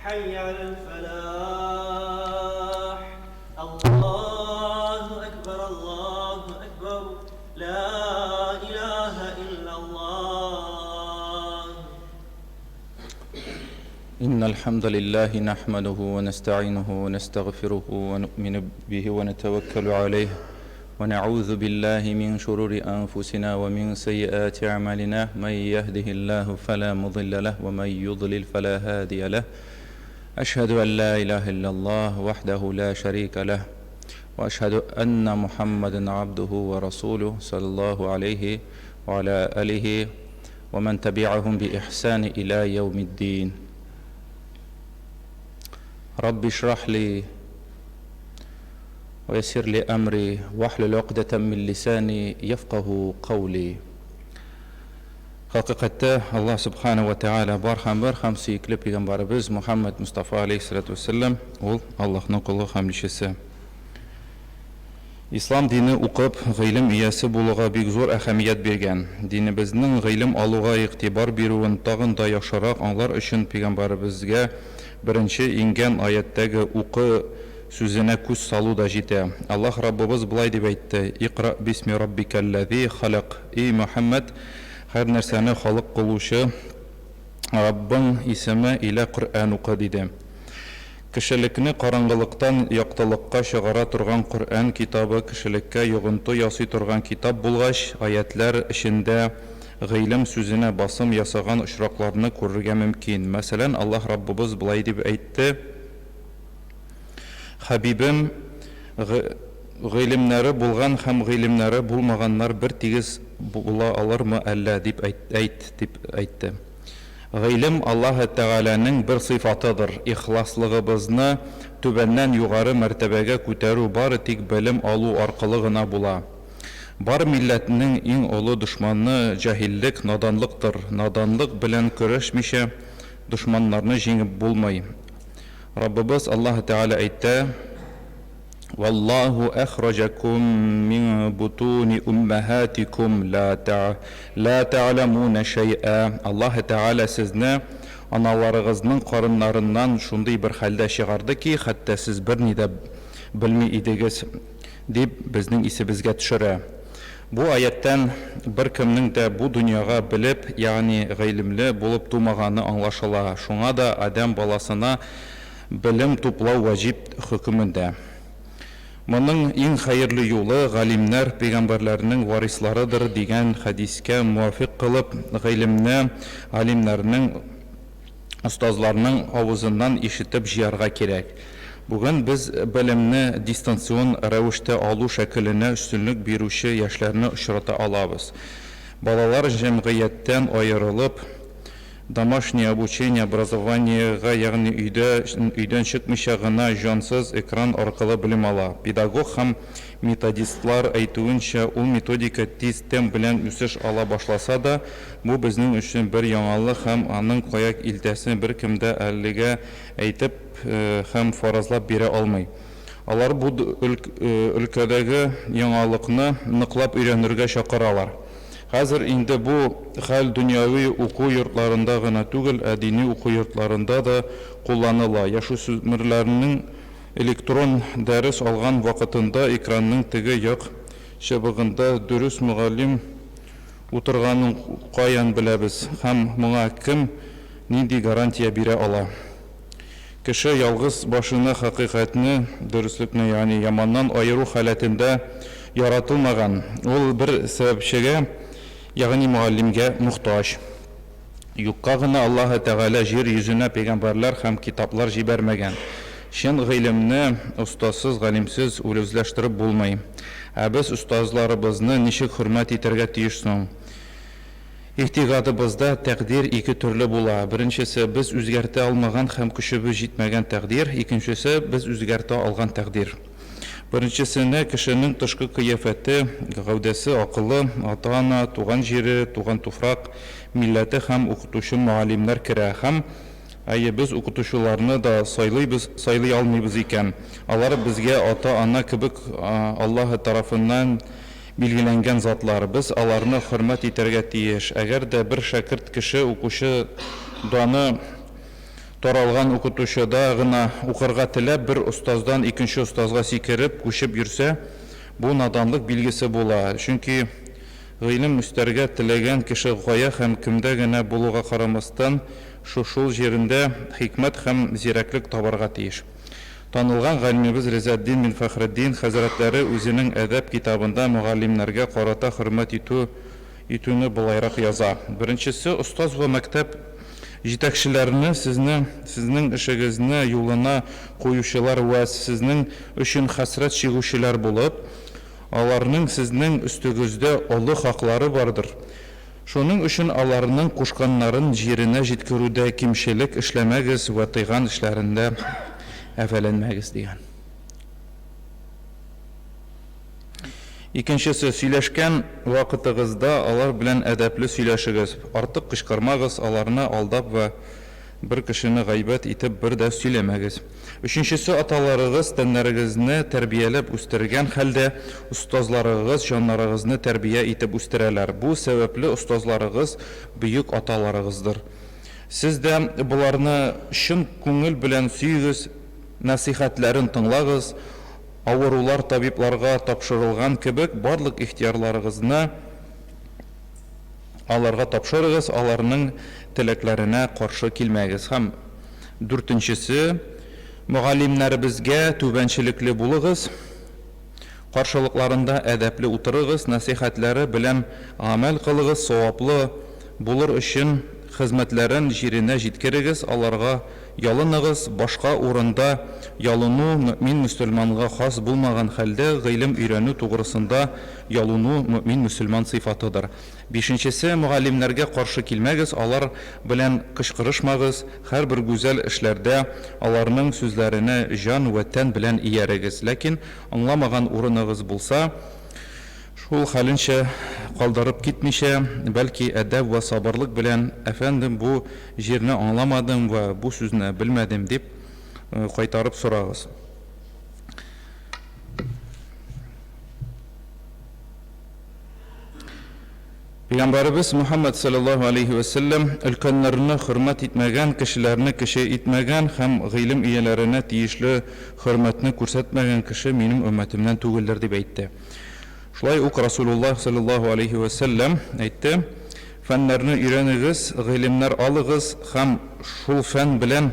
S5: حي على الفلاح الله أكبر الله أكبر لا إله إلا الله
S1: إن الحمد لله نحمده ونستعينه ونستغفره ونؤمن به ونتوكل عليه ونعوذ بالله من شرور أنفسنا ومن سيئات أعمالنا من يهده الله فلا مضل له ومن يضلل فلا هادي له أشهد أن لا إله إلا الله وحده لا شريك له وأشهد أن محمدا عبده ورسوله صلى الله عليه وعلى آله ومن تبعهم بإحسان إلى يوم الدين رب اشرح لي ويسر لي أمري واحلل عقدة من لساني يفقه قولي Haqiqatda Allah subhanahu wa ta'ala barham suyukli payg'ambarimiz Muhammad Mustafa alayhissalatu vassalam ol Allohning quli hamdishisi. Islom dini o'qib, g'ilm egasi bo'lуга бик зур әһәмият биргән. Динебезнең гыйлем алуга игътибар бирүен тагын да яхшырак аңлар өчен payg'ambarimizga birinchi ингән аяттагы укы сүзенә күз салу да җитә. Аллаһ Раббыбыз булай дип әйтте: "Иqra бисми раббикаллази халaq." И Мөхәммәд, һәр нәрсәне халык кылучы Раббың исеме илә Коръән укы диде. Кешелекне караңгылыктан яктылыкка чыгара торган Коръән китабы кешелеккә йогынты ясый торган китап булгач, аятлар эчендә гыйлем сүзенә басым ясаган очракларны күрергә мөмкин. Мәсәлән, Аллаһ Раббыбыз булай дип әйтте: "Хәбибем, гыйлемнәре булган һәм гыйлемнәре булмаганнар бер тигез була алырмы әллә?" дип әйтте. Гыйлем Аллаһ Тәгаләнең бер сыйфатыдыр. Ихласлыгыбызны түбәннән югары мәртәбәгә күтәрү бары тик белем алу аркылы гына була. Бар милләтнең иң олы дошманы җаһиллек, наданлыктыр. Наданлык белән көрәшмичә дошманнарны җиңеп булмый. Раббыбыз Аллаһ Тәгалә әйтә: "Валлаһу әхраҗакум мин бутуни уммахатикум ла та'ламуна шай'a." Аллаһ Тәгалә сезне аналарыгызның карыннарыннан шундый бер хәлдә чыгарды ки, хәтта сез берни дә белми идегез, дип безнең исебезгә төшерә. Бу аяттан бер кемнең дә бу дөньяга белеп, ягъни гыйлемле булып тумаганы аңлашыла. Шуңа да адам баласына белем туплау ваҗиб хөкемендә. Моның иң хәерле юлы галимнәр пәйгамбәрләрнең варисларыдыр дигән хадискә муафиq кылып, гыйлемне галимнәрнең, остазларның авызыннан ишетеп җыярга кирәк. Бүген без белемне дистанцион рәвештә алу шәкеленә өстенлек бирүче яшьләрне очрата алабыз. Балалар җәмгыятьтән аерылып, домашнее обучение, образованиега, ягъни өйдән чыкмыйча гына җансыз экран аркылы белем ала. Педагог һәм методистлар әйтүенчә, ул методика тиз темп белән үсеш ала башласа да, бу безнең өчен бер яңалык һәм аның кая илтәсен бер кемдә әлегә әйтеп һәм фаразлап бирә алмый. Алар бу өлкәдәге яңалыкны ныклап өйрәнергә чакыралар. Хәзер инде бу хәл дөньяви уку йортларында гына түгел, дини уку йортларында да кулланыла. Яшүсмерләрнең электрон дәрес алган вакытында экранның теге як чыбыгында дөрес мөгаллим утырганын каян беләбез һәм моңа кем нинди гарантия бирә ала? Кеше ялгыз башына хакыйкатьне, дөреслекне, ягъни яманнан айыру халәтендә яратылмаган. Ул бер сәбәпчегә, ягъни муаллимгә мохтаҗ. Юкка гына Аллаһ Тәгалә җир йөзенә пәйгамбәрләр һәм китаплар җибәрмәгән. Шен гыйлемне устасыз, галимсез үлезләштереп булмый. Ә без устазларыбызны ничек хөрмәт итәргә тиеш соң? Ихтигадыбызда тәкъдир ике төрле була. Беренчесе без үзгәртә алмаган һәм көчебез җитмәгән тәкъдир, икенчесе біз үзгәртә алган тәкъдир. Беренчесенә кешенең тышкы кыяфәте, гәүдәсе, акылы, ата-ана, туган җире, туган туфрак, милләте һәм укытучы муалlimнәр керә һәм без укытучыларны да сайлый алмыйбыз икән. Алар безгә ата-ана кебек Аллаһ тарафыннан билгеләнгән затлар. Без аларны хөрмәт итәргә тиеш. Әгәр дә бер шәкерт кеше укучы даны таралган укытучыда гына укырга теләп, бер устаздан икенче устазга сикереп, күчеп йөрсә, бу наданлык билгесе була. Чөнки гыйлем үстәргә теләгән кеше гая һәм кемдә генә булуга карамастан шул җирендә хикмәт һәм зирәклек табарга тиеш. Танылган галимебез Ризаддин бин Фахреддин хәзрәтләре үзенең әдәп китабында мугалlimнәргә карата хөрмәт итүне булайрак яза. Беренчесе, устаз ва мәктәп җитәкчеләрне сезнең эшегезне юлына куючылар ва сезнең өчен хәсрәт чигүчеләр булып, аларның сезнең өстегездә олы хаклары бардыр. Шуның өчен аларның кушканнарын җиренә җиткерүдә кимчелек эшләмәгез ва тыйган эшләрендә әфәләнмәгез дигән. Икенчесе, сөйләшкән вакытыгызда алар белән әдәпле сөйләшегез. Артык кычкырмагыз, аларны алдап ва бер кешене гайбәт итеп бер дә сөйләмәгез. Өченчесе, аталарыгыз тәннәрегезне тәрбияләп үстергән хәлдә устазларыгыз җаннарыгызны тәрбия итеп үстерәләр. Бу сәбәпле устазларыгыз бөек аталарыгыздыр. Сез дә буларны чын күңел белән сөйгез, насихатларын тыңлагыз, авырулар табибларга тапшырылган кебек барлык ихтиярларыгызны аларга тапшырыгыз, аларның теләкләренә каршы килмәгез. Һәм дүртенчесе, мугалlimнәребезгә түбәнчелекле булыгыз, каршылыкларында әдәпле утырыгыз, насихатлары белән амәл кылыгыз, саваплы булыр өчен хезмәтләрен җиренә җиткерегез, аларга ялыныгыз. Башка урында ялыну мөмин мөселманга хас булмаган хәлдә гыйлем өйрәнү тугрысында ялыну мөмин мөселман сыйфатыдыр. Бишенчесе, мугалlimнәргә каршы килмәгез, алар белән кычкырышмагыз, һәрбер гүзәл эшләрдә аларның сүзләренә җан ва тән белән иярегез. Ләкин аңламаган урыныгыз булса, шул хәленчә калдырып китмичә, бәлки әдәп ва сабырлык белән әфәндем, бу җирне аңламадым ва бу сүзне белмәдем дип кайтарып сорагыз. Пәйгамбәрбез Мухаммад саллаллаһу алейхи ва саллям өлкәннәрне хөрмәт итмәгән, кешеләрне кеше итмәгән һәм гыйлем ияләренә тиешле хөрмәтне күрсәтмәгән кеше минем өммәтемнән түгелдер дип әйтте. Шулай ук Расулуллаһ саллаллаһу алейхи ва саллям әйтте: "Фәннәрне өйрәнегез, гыйлемнәр алыгыз һәм шул фән белән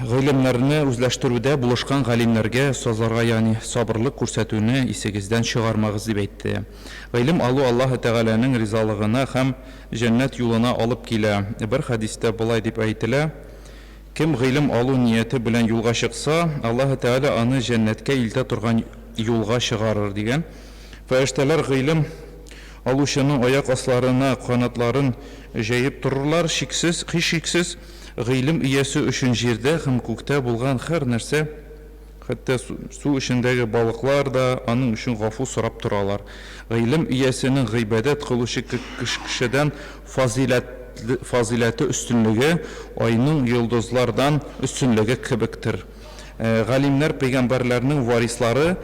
S1: гыйлемнәрне үзләштерүдә булышкан галимнәргә, устазларга, ягъни сабырлык күрсәтүне исегездән чыгармагыз" дип әйтте. Гыйлем алу Аллаһ Тәгаләнең ризалыгына һәм җәннәт юлына алып килә. Бер хадистә булай дип әйтелә: "Кем гыйлем алу нияте белән юлга чыкса, Аллаһ Тәгалә аны җәннәткә илтә торган юлга чыгарыр" дигән. Фәрештәләр гыйлем алучының аяк асларына канатларын җәеп торырлар, һичшиксез гыйлем иясе өчен җирдә һәм күктә булган һәр нәрсә, хәтта су эчендәге балыклар да аның өчен гафу сорап торалар. Гыйлем иясенең гыйбадәт кылучы кешедән фазиләте өстенлеге айның йолдызлардан өстенлеге кебектер. Галимнәр пәйгамбәрләрнең варислары,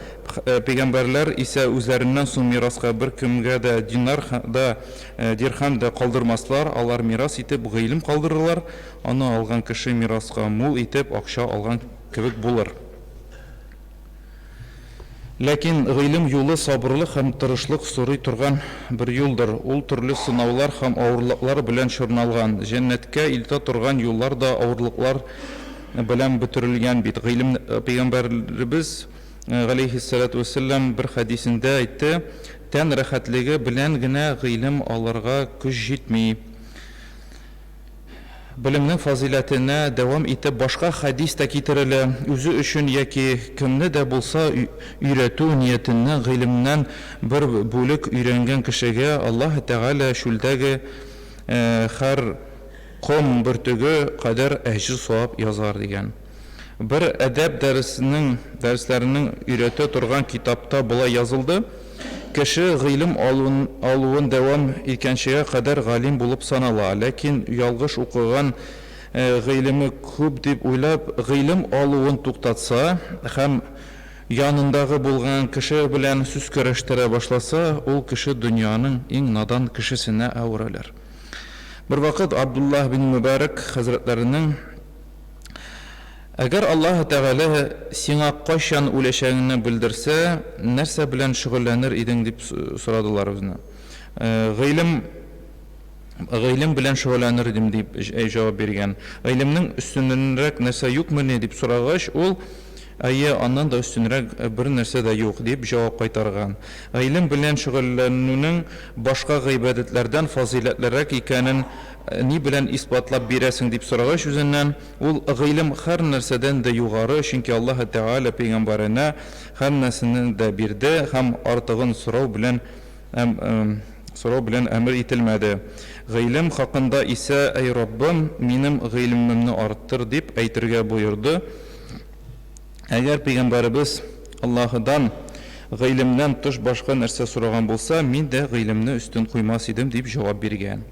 S1: пәйгамбәрләр исә үзләреннән соң мираска бер кемгә дә динар да дирхам да калдырмаслар, алар мирас итеп гыйлем калдырырлар, аны алган кеше мираска мул итеп акча алган кебек булыр. Ләкин гыйлем юлы сабырлык һәм тырышлык сорый торган бер юлдыр. Ул төрле сынаулар һәм авырлыклар белән чорналган. Җәннәткә илтә торган юллар да авырлыклар белән бөтерелгән бит. Гыйлем пәйгамбәрбез галейһиссалату вассалам бер хадисендә әйтте: "Тән рәхәтлеге белән генә гыйлем алырга көч җитми. Белемнең фазиләтенә дәвам итеп башка хадис та китерелә. Үзе өчен яки кемне дә булса өйрәтү ниятеннән гыйлемнән бер бүлек өйрәнгән кешегә Аллаһ Тәгалә шүлдәге һәр ком бөртеге кадәр әҗр савап язар дигән. Бер әдәп дәресләренең өйрәтә торган китапта булай язылды. Кеше гыйлем алуын дәвам иткәнчегә кадәр галим булып санала, ләкин ялгыш укыган гыйлеме күп дип уйлап, гыйлем алуын туктатса һәм янындагы булган кеше белән сүз көрәштерә башласа, ул кеше дөньяның иң надан кешесенә әверелер. Бер вакыт Абдуллах бин Мубарак хәзрәтләренең әгәр Аллаһ Тәгалә сиңа кайчан үләчәгеңне белдерсә, нәрсә белән шөгыльләнер идең дип сорадылар үзенә. Гыйлем белән шөгыльләнер идем дип җавап биргән. Гыйлемнең өстенрәк нәрсә юкмы дип сорагач, ул аннан да өстенрәк бер нәрсә дә юк дип җавап кайтарган. Гыйлем белән шөгыльләнүнең башка гыйбадәтләрдән фазиләтлерәк икәнен ни белән испатлап бирәсең дип сорагач үзеннән, ул гыйлем һәр нәрсәдән дә югары, чөнки Аллаһ Тәгалә пәйгамбәренә һәр нәрсәне дә бирде һәм артыгын сорау белән әмер ителмәде. Гыйлем хакында исә, эй Раббым, минем гыйлемемне арттыр дип әйтергә боерды. Әгәр пәйгамбәребез Аллаһыдан гыйлемнән тыш башка нәрсә сораган булса, мин дә гыйлемне өстен куймас идем дип җавап биргән.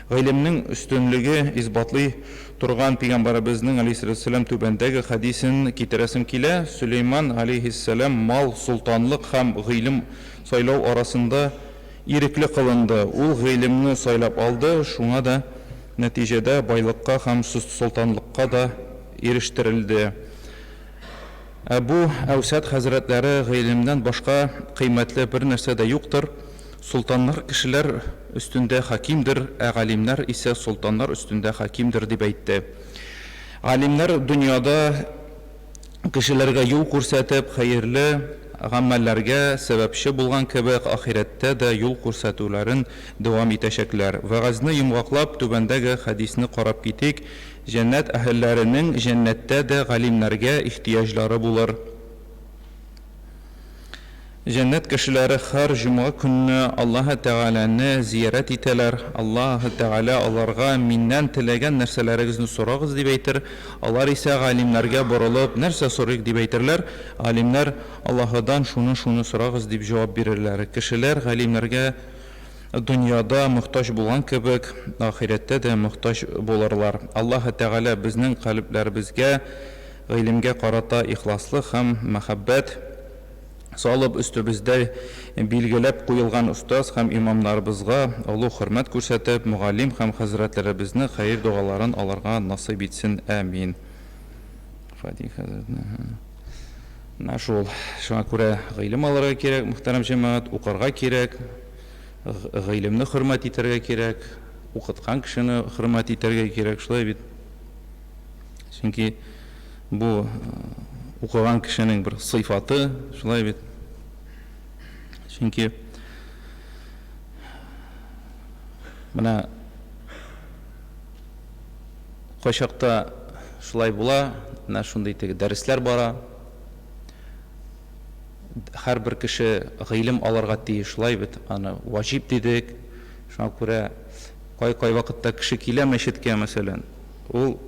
S1: Гыйлемнең өстенлеге избатлый торган пәйгамбәребезнең алейһиссәлам түбәндәге хадисен китерәсем килә. Сөләйман алейһиссәлам мал, султанлык һәм гыйлем сайлау арасында ирекле кылынды. Ул гыйлемне сайлап алды, шуңа да нәтиҗәдә байлыкка һәм султанлыкка да ирештерелде. Әбу Әүсәд хәзрәтләре гыйлемнән башка кыйммәтле бер нәрсә дә юктыр. Султаннар кешеләр өстендә хакимдер, галимнәр исә султаннар өстендә хакимдер дип әйтте. Галимнәр дөньяда кешеләргә юл күрсәтеп, хәерле гамәлләргә сәбәпче булган кебек, ахирәттә дә юл күрсәтүләрен дәвам итәчәкләр. Вәгазьне йомгаклап түбәндәге хадисне карап китик. Җәннәт әһелләренең җәннәттә дә галимнәргә ихтияҗлары булыр. Җәннәт кешеләре һәр җомга көнне Аллаһ Тәгаләне зиярат итәләр. Аллаһ Тәгалә аларга миннән теләгән нәрсәләрегезне сорагыз дип әйтер. Алар исә галимнәргә борылып, нәрсә сорыйк дип әйтерләр. Галимнәр Аллаһыдан шуны сорагыз дип җавап бирерләр. Кешеләр галимнәргә дөньяда мохтаҗ булган кебек, ахирәттә дә мохтаҗ булырлар. Аллаһ Тәгалә безнең калбләребезгә гыйлемгә карата ихласлык һәм мәхәббәт салып өстебездә билгеләп куелган устаз һәм имамнарыбызга олуг хөрмәт күрсәтеп, мугаллим һәм хәзрәтләребезне хәйр дугаларын аларга насыйп итсен. Амин. Шуңа күрә гыйлем алырга кирәк, мөхтәрәм җәмәгать, укырга кирәк, гыйлемне хөрмәт итәргә кирәк, укыткан кешене хөрмәт итәргә кирәк, шулай бит. Чөнки бу укыган кешенең бер сыйфаты, шулай бит. Чөнки менә кайчакта шулай була, менә шундый дәресләр бара. Һәр бер кеше гыйлем алырга тиеш, шулай бит. Аны ваҗиб дидек. Шуңа күрә кай вакытта кеше килә мәчеткә, мәсәлән, ул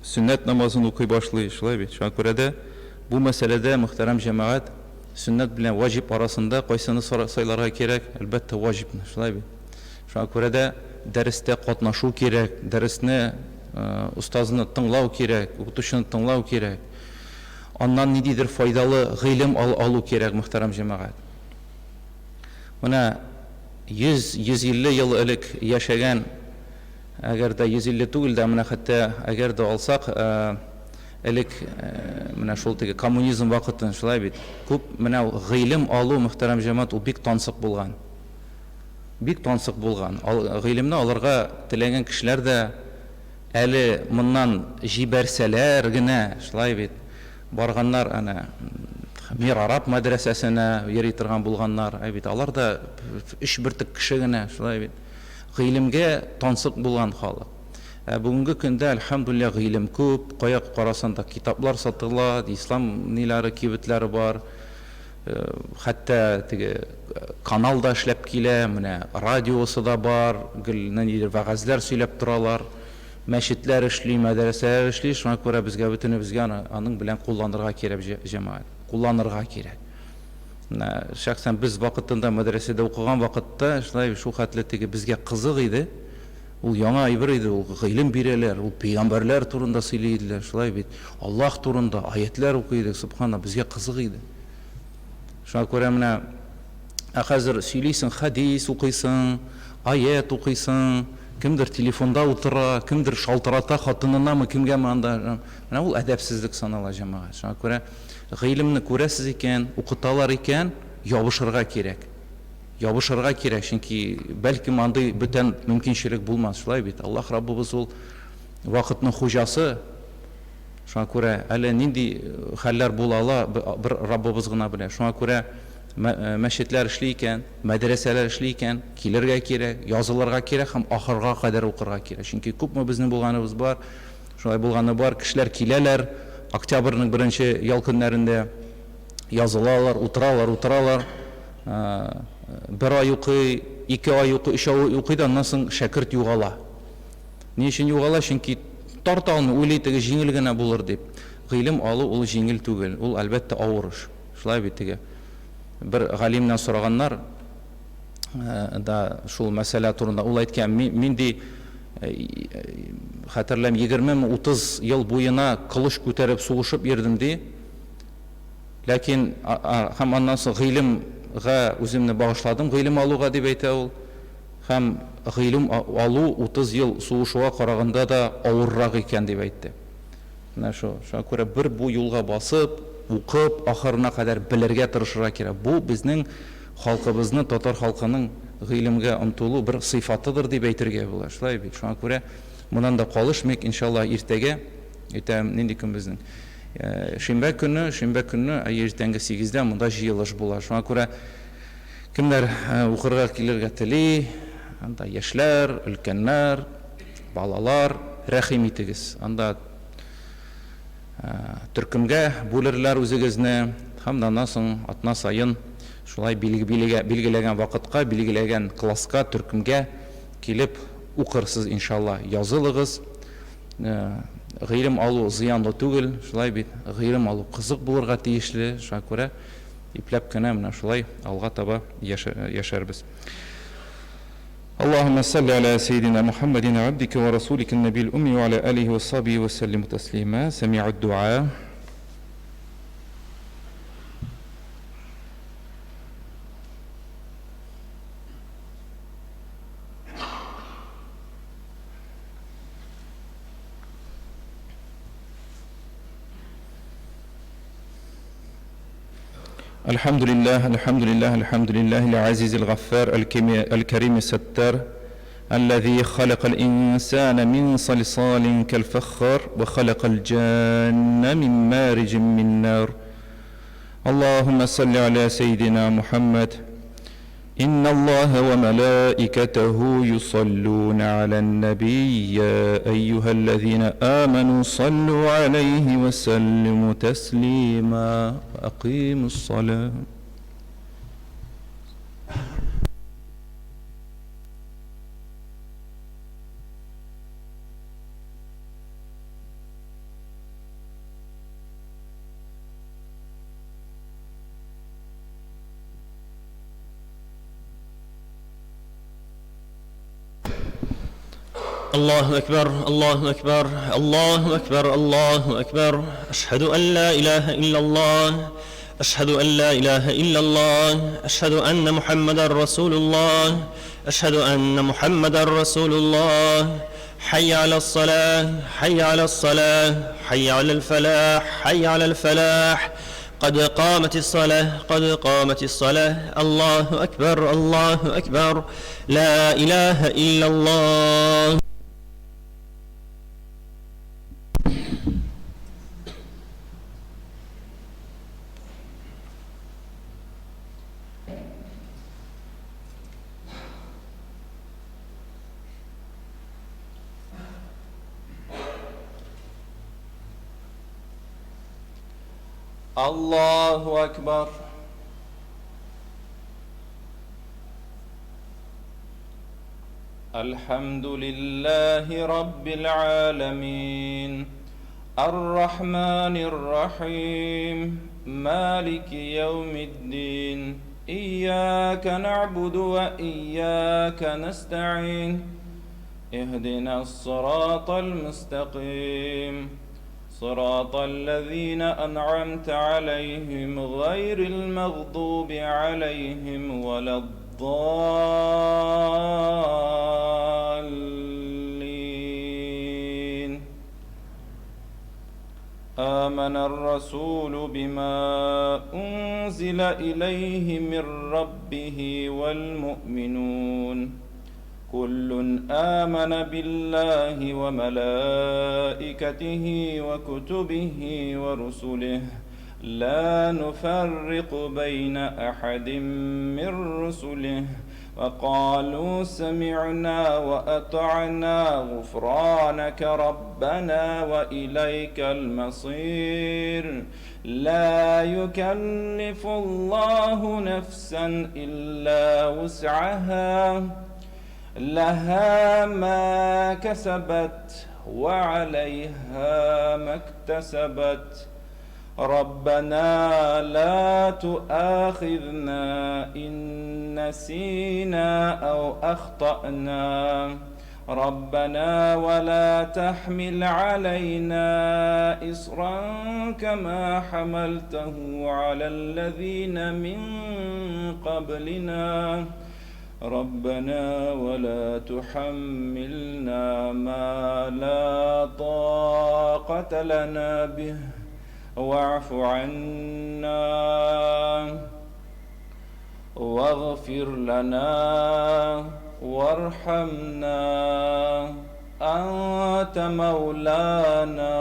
S1: сөннәт намазын укый башлый, шулай бит. Шуңа күрә дә бу мәсьәләдә, мөхтәрәм җәмәгать, сөннәт белән ваҗиб арасында кайсыны сайларга кирәк? Әлбәттә ваҗибны, шулай бит. Шуңа күрә дә дәрестә катнашу кирәк, дәресне устазны тыңлау кирәк, укытучыны тыңлау кирәк. Аннан ниндидер файдалы гыйлем алу кирәк, мөхтәрәм җәмәгать. Менә 100-150 ел элек яшәгән, әгәр дә 150 түгел дә, менә хәтта әгәр дә алсак, элек менә шул теге коммунизм вакытын, шулай бит. Күп менә гыйлем алу, мөхтәрәм җәмәгать, ул бик тансык булган. Бик тансык булган. Гыйлемне алырга теләгән кешеләр дә әле моннан җибәрсәләр генә, шулай бит. Барганнар ана Мир Араб мәдрәсәсенә йөри торган булганнар, бит. Алар да 3 бертик кеше генә, шулай бит. Гыйлемгә тансык булган халык. Бүгенге көндә әлхәмдүлилlah гыйлем күп, каяк карасанда китаплар сатыла, ислам ниләре кибетләре бар. Хәтта теге канал да эшләп килә, менә радиосы да бар, гел вәгазьләр сөйләп торалар, мәчетләр эшли, мәдрәсәләр эшли, шуңа күрә безгә бөтенебезгә аның белән кулланырга кирәк җәмәгать, кулланырга кирәк. Шәхсән без вакытында мәдрәсәдә укыган вакытта, шул хәтле теге безгә кызык иде. Ул яңа әйбер иде, ул гыйлем бирәләр, ул пәйгамбәрләр турында сөйләйделәр, шулай бит. Аллаһ турында аятлар укыйдык, субхана, безгә кызык иде. Шуңа күрә менә хәзер сөйлисең, хәдис укыйсың, аят укыйсың, кемдер телефонда утыра, кемдер шалтырата хатынынамы, кемгәме анда. Менә ул әдәпсезлек санала җәмәгать. Шуңа күрә гыйлемне күрәсез икән, укыталар икән, ябышырга кирәк. Ябышырга кирәк, чөнки бәлкем андый бүтән мөмкинчелек булмас, шулай бит. Аллаһ Раббыбыз ул вакытның хуҗасы. Шуңа күрә әле нинди хәлләр була ала, бер Раббыбыз гына белә. Шуңа күрә мәчетләр эшли икән, мәдрәсәләр эшли икән, килергә кирәк, язылырга кирәк һәм ахырга кадәр укырга кирәк. Чөнки күпме безнең булганыбыз бар, шулай булганы бар, кешеләр киләләр, октябрьнең 1-нче ял көннәрендә язылалар, утыралар, бер ай укый, 2 ай укый, 3 ай укый да аннан соң шәкерт югала. Ни өчен югала? Чөнки тарта алмый, уйлый теге җиңел генә булыр дип. Гыйлем алу ул җиңел түгел, ул әлбәттә авыр эш. Шулай бит теге. Бер галимнән сораганнар да шул мәсьәлә турында, ул әйткән, мин ди хәтерләм 20-30 ел буена кылыч күтәреп сугышып йөрдем ди. Ләкин һәм аннан соң гыйлемгә үземне багышладым, гыйлем алуга дип әйтә ул. Һәм гыйлем алу 30 ел сугышуга караганда да авыррак икән дип әйтте. Менә шуңа күрә бер бу юлга басып, укып, ахырына кадәр белергә тырышырга кирәк. Бу безнең халкыбызны, татар халкының гыйлемгә омтылу бер сыйфатыдыр дип әйтергә була. Шулай бит. Шуңа күрә моннан да калышмыйк, иншалла, иртәгә, нинди көн безнең? Шимбә көне, иртәнге 8-дә монда җыелыш була. Шуңа күрә кемнәр укырга килергә тели, анда яшьләр, өлкәннәр, балалар, рәхим итегез. Анда төркемгә бүлерләр үзегезне, һәм аннан соң атна сайын шулай билгеләгән вакытка, билгеләгән класска, төркемгә килеп укырсыз, иншалла. Язылыгыз. Гыйлем алу зыянлы түгел, шулай бит. Гыйлем алу кызык булырга тиешле. Шуңа күрә ипләп кенә менә шулай алга таба яшәрбез. اللهم صل على سيدنا محمد عبدك ورسولك النبي الأمي وعلى آله وصحبه وسلم تسليما. سمع الدعاء. الحمد لله العزيز الغفار الكريم الستار الذي خلق الإنسان من صلصال كالفخار وخلق الجان من مارج من نار. اللهم صل على سيدنا محمد. إن الله وملائكته يصلون على النبي يا أيها الذين آمنوا صلوا عليه وسلموا تسليما وأقيموا الصلاة.
S5: الله أكبر الله أكبر الله أكبر الله أكبر. أشهد أن لا إله إلا الله أشهد أن لا إله إلا الله أشهد أن محمدا رسول الله أشهد أن محمدا رسول الله. حي على الصلاة حي على الصلاة حي على الفلاح حي على الفلاح. قد قامت الصلاة قد قامت الصلاة. الله أكبر الله أكبر. لا إله إلا الله. الله أكبر. الحمد لله رب العالمين الرحمن الرحيم مالك يوم الدين إياك نعبد وإياك نستعين اهدنا الصراط المستقيم صراط الذين أنعمت عليهم غير المغضوب عليهم ولا الضالين. آمن الرسول بما أنزل إليه من ربه والمؤمنون كل آمن بالله وملائكته وكتبه ورسله لا نفرق بين أحد من رسله وقالوا سمعنا وأطعنا غفرانك ربنا وإليك المصير. لا يكلف الله نفسا إلا وسعها لها ما كسبت وعليها ما اكتسبت. ربنا لا تؤاخذنا إن نسينا أو أخطأنا ربنا ولا تحمل علينا إصرا كما حملته على الذين من قبلنا ربنا ولا تحملنا ما لا طاقة لنا به واعف عنا واغفر لنا وارحمنا أنت مولانا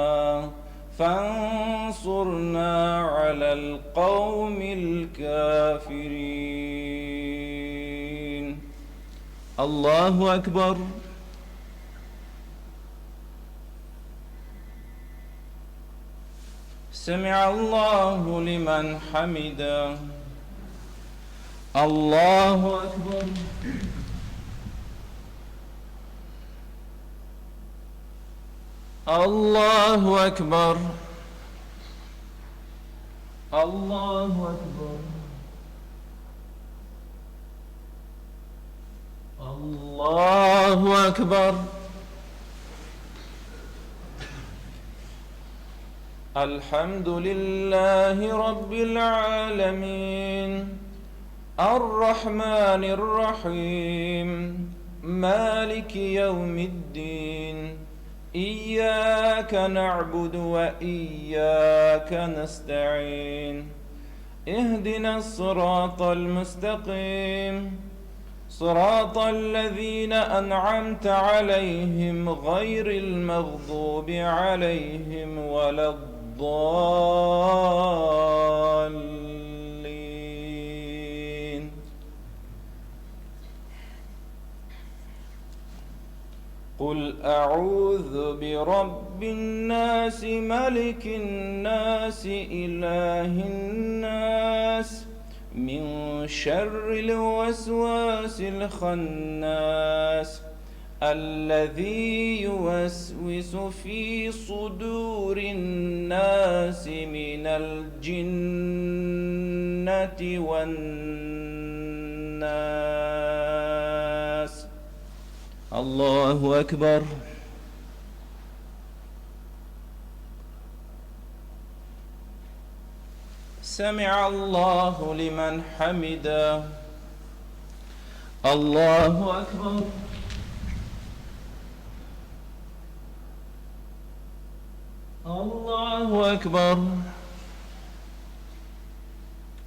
S5: فانصرنا على القوم الكافرين. الله أكبر. سمع الله لمن حمده. الله أكبر. الله أكبر. الله أكبر. الله أكبر. الحمد لله رب العالمين الرحمن الرحيم مالك يوم الدين إياك نعبد وإياك نستعين اهدنا الصراط المستقيم صراط الذين أنعمت عليهم غير المغضوب عليهم ولا الضالين. قل أعوذ برب الناس ملك الناس إله الناس من شر الوسواس الخناس الذي يوسوس في صدور الناس من الجنة والناس. الله أكبر. سمع الله لمن حمده. الله أكبر. الله أكبر.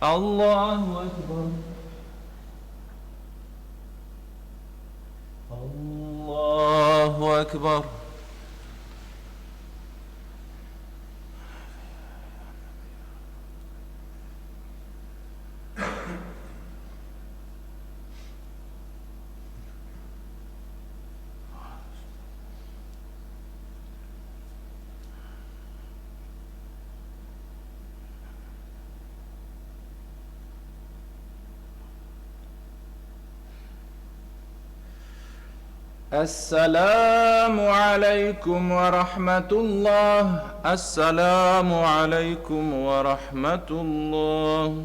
S5: الله أكبر. الله أكبر.
S1: السلام عليكم ورحمة الله. السلام عليكم ورحمة الله.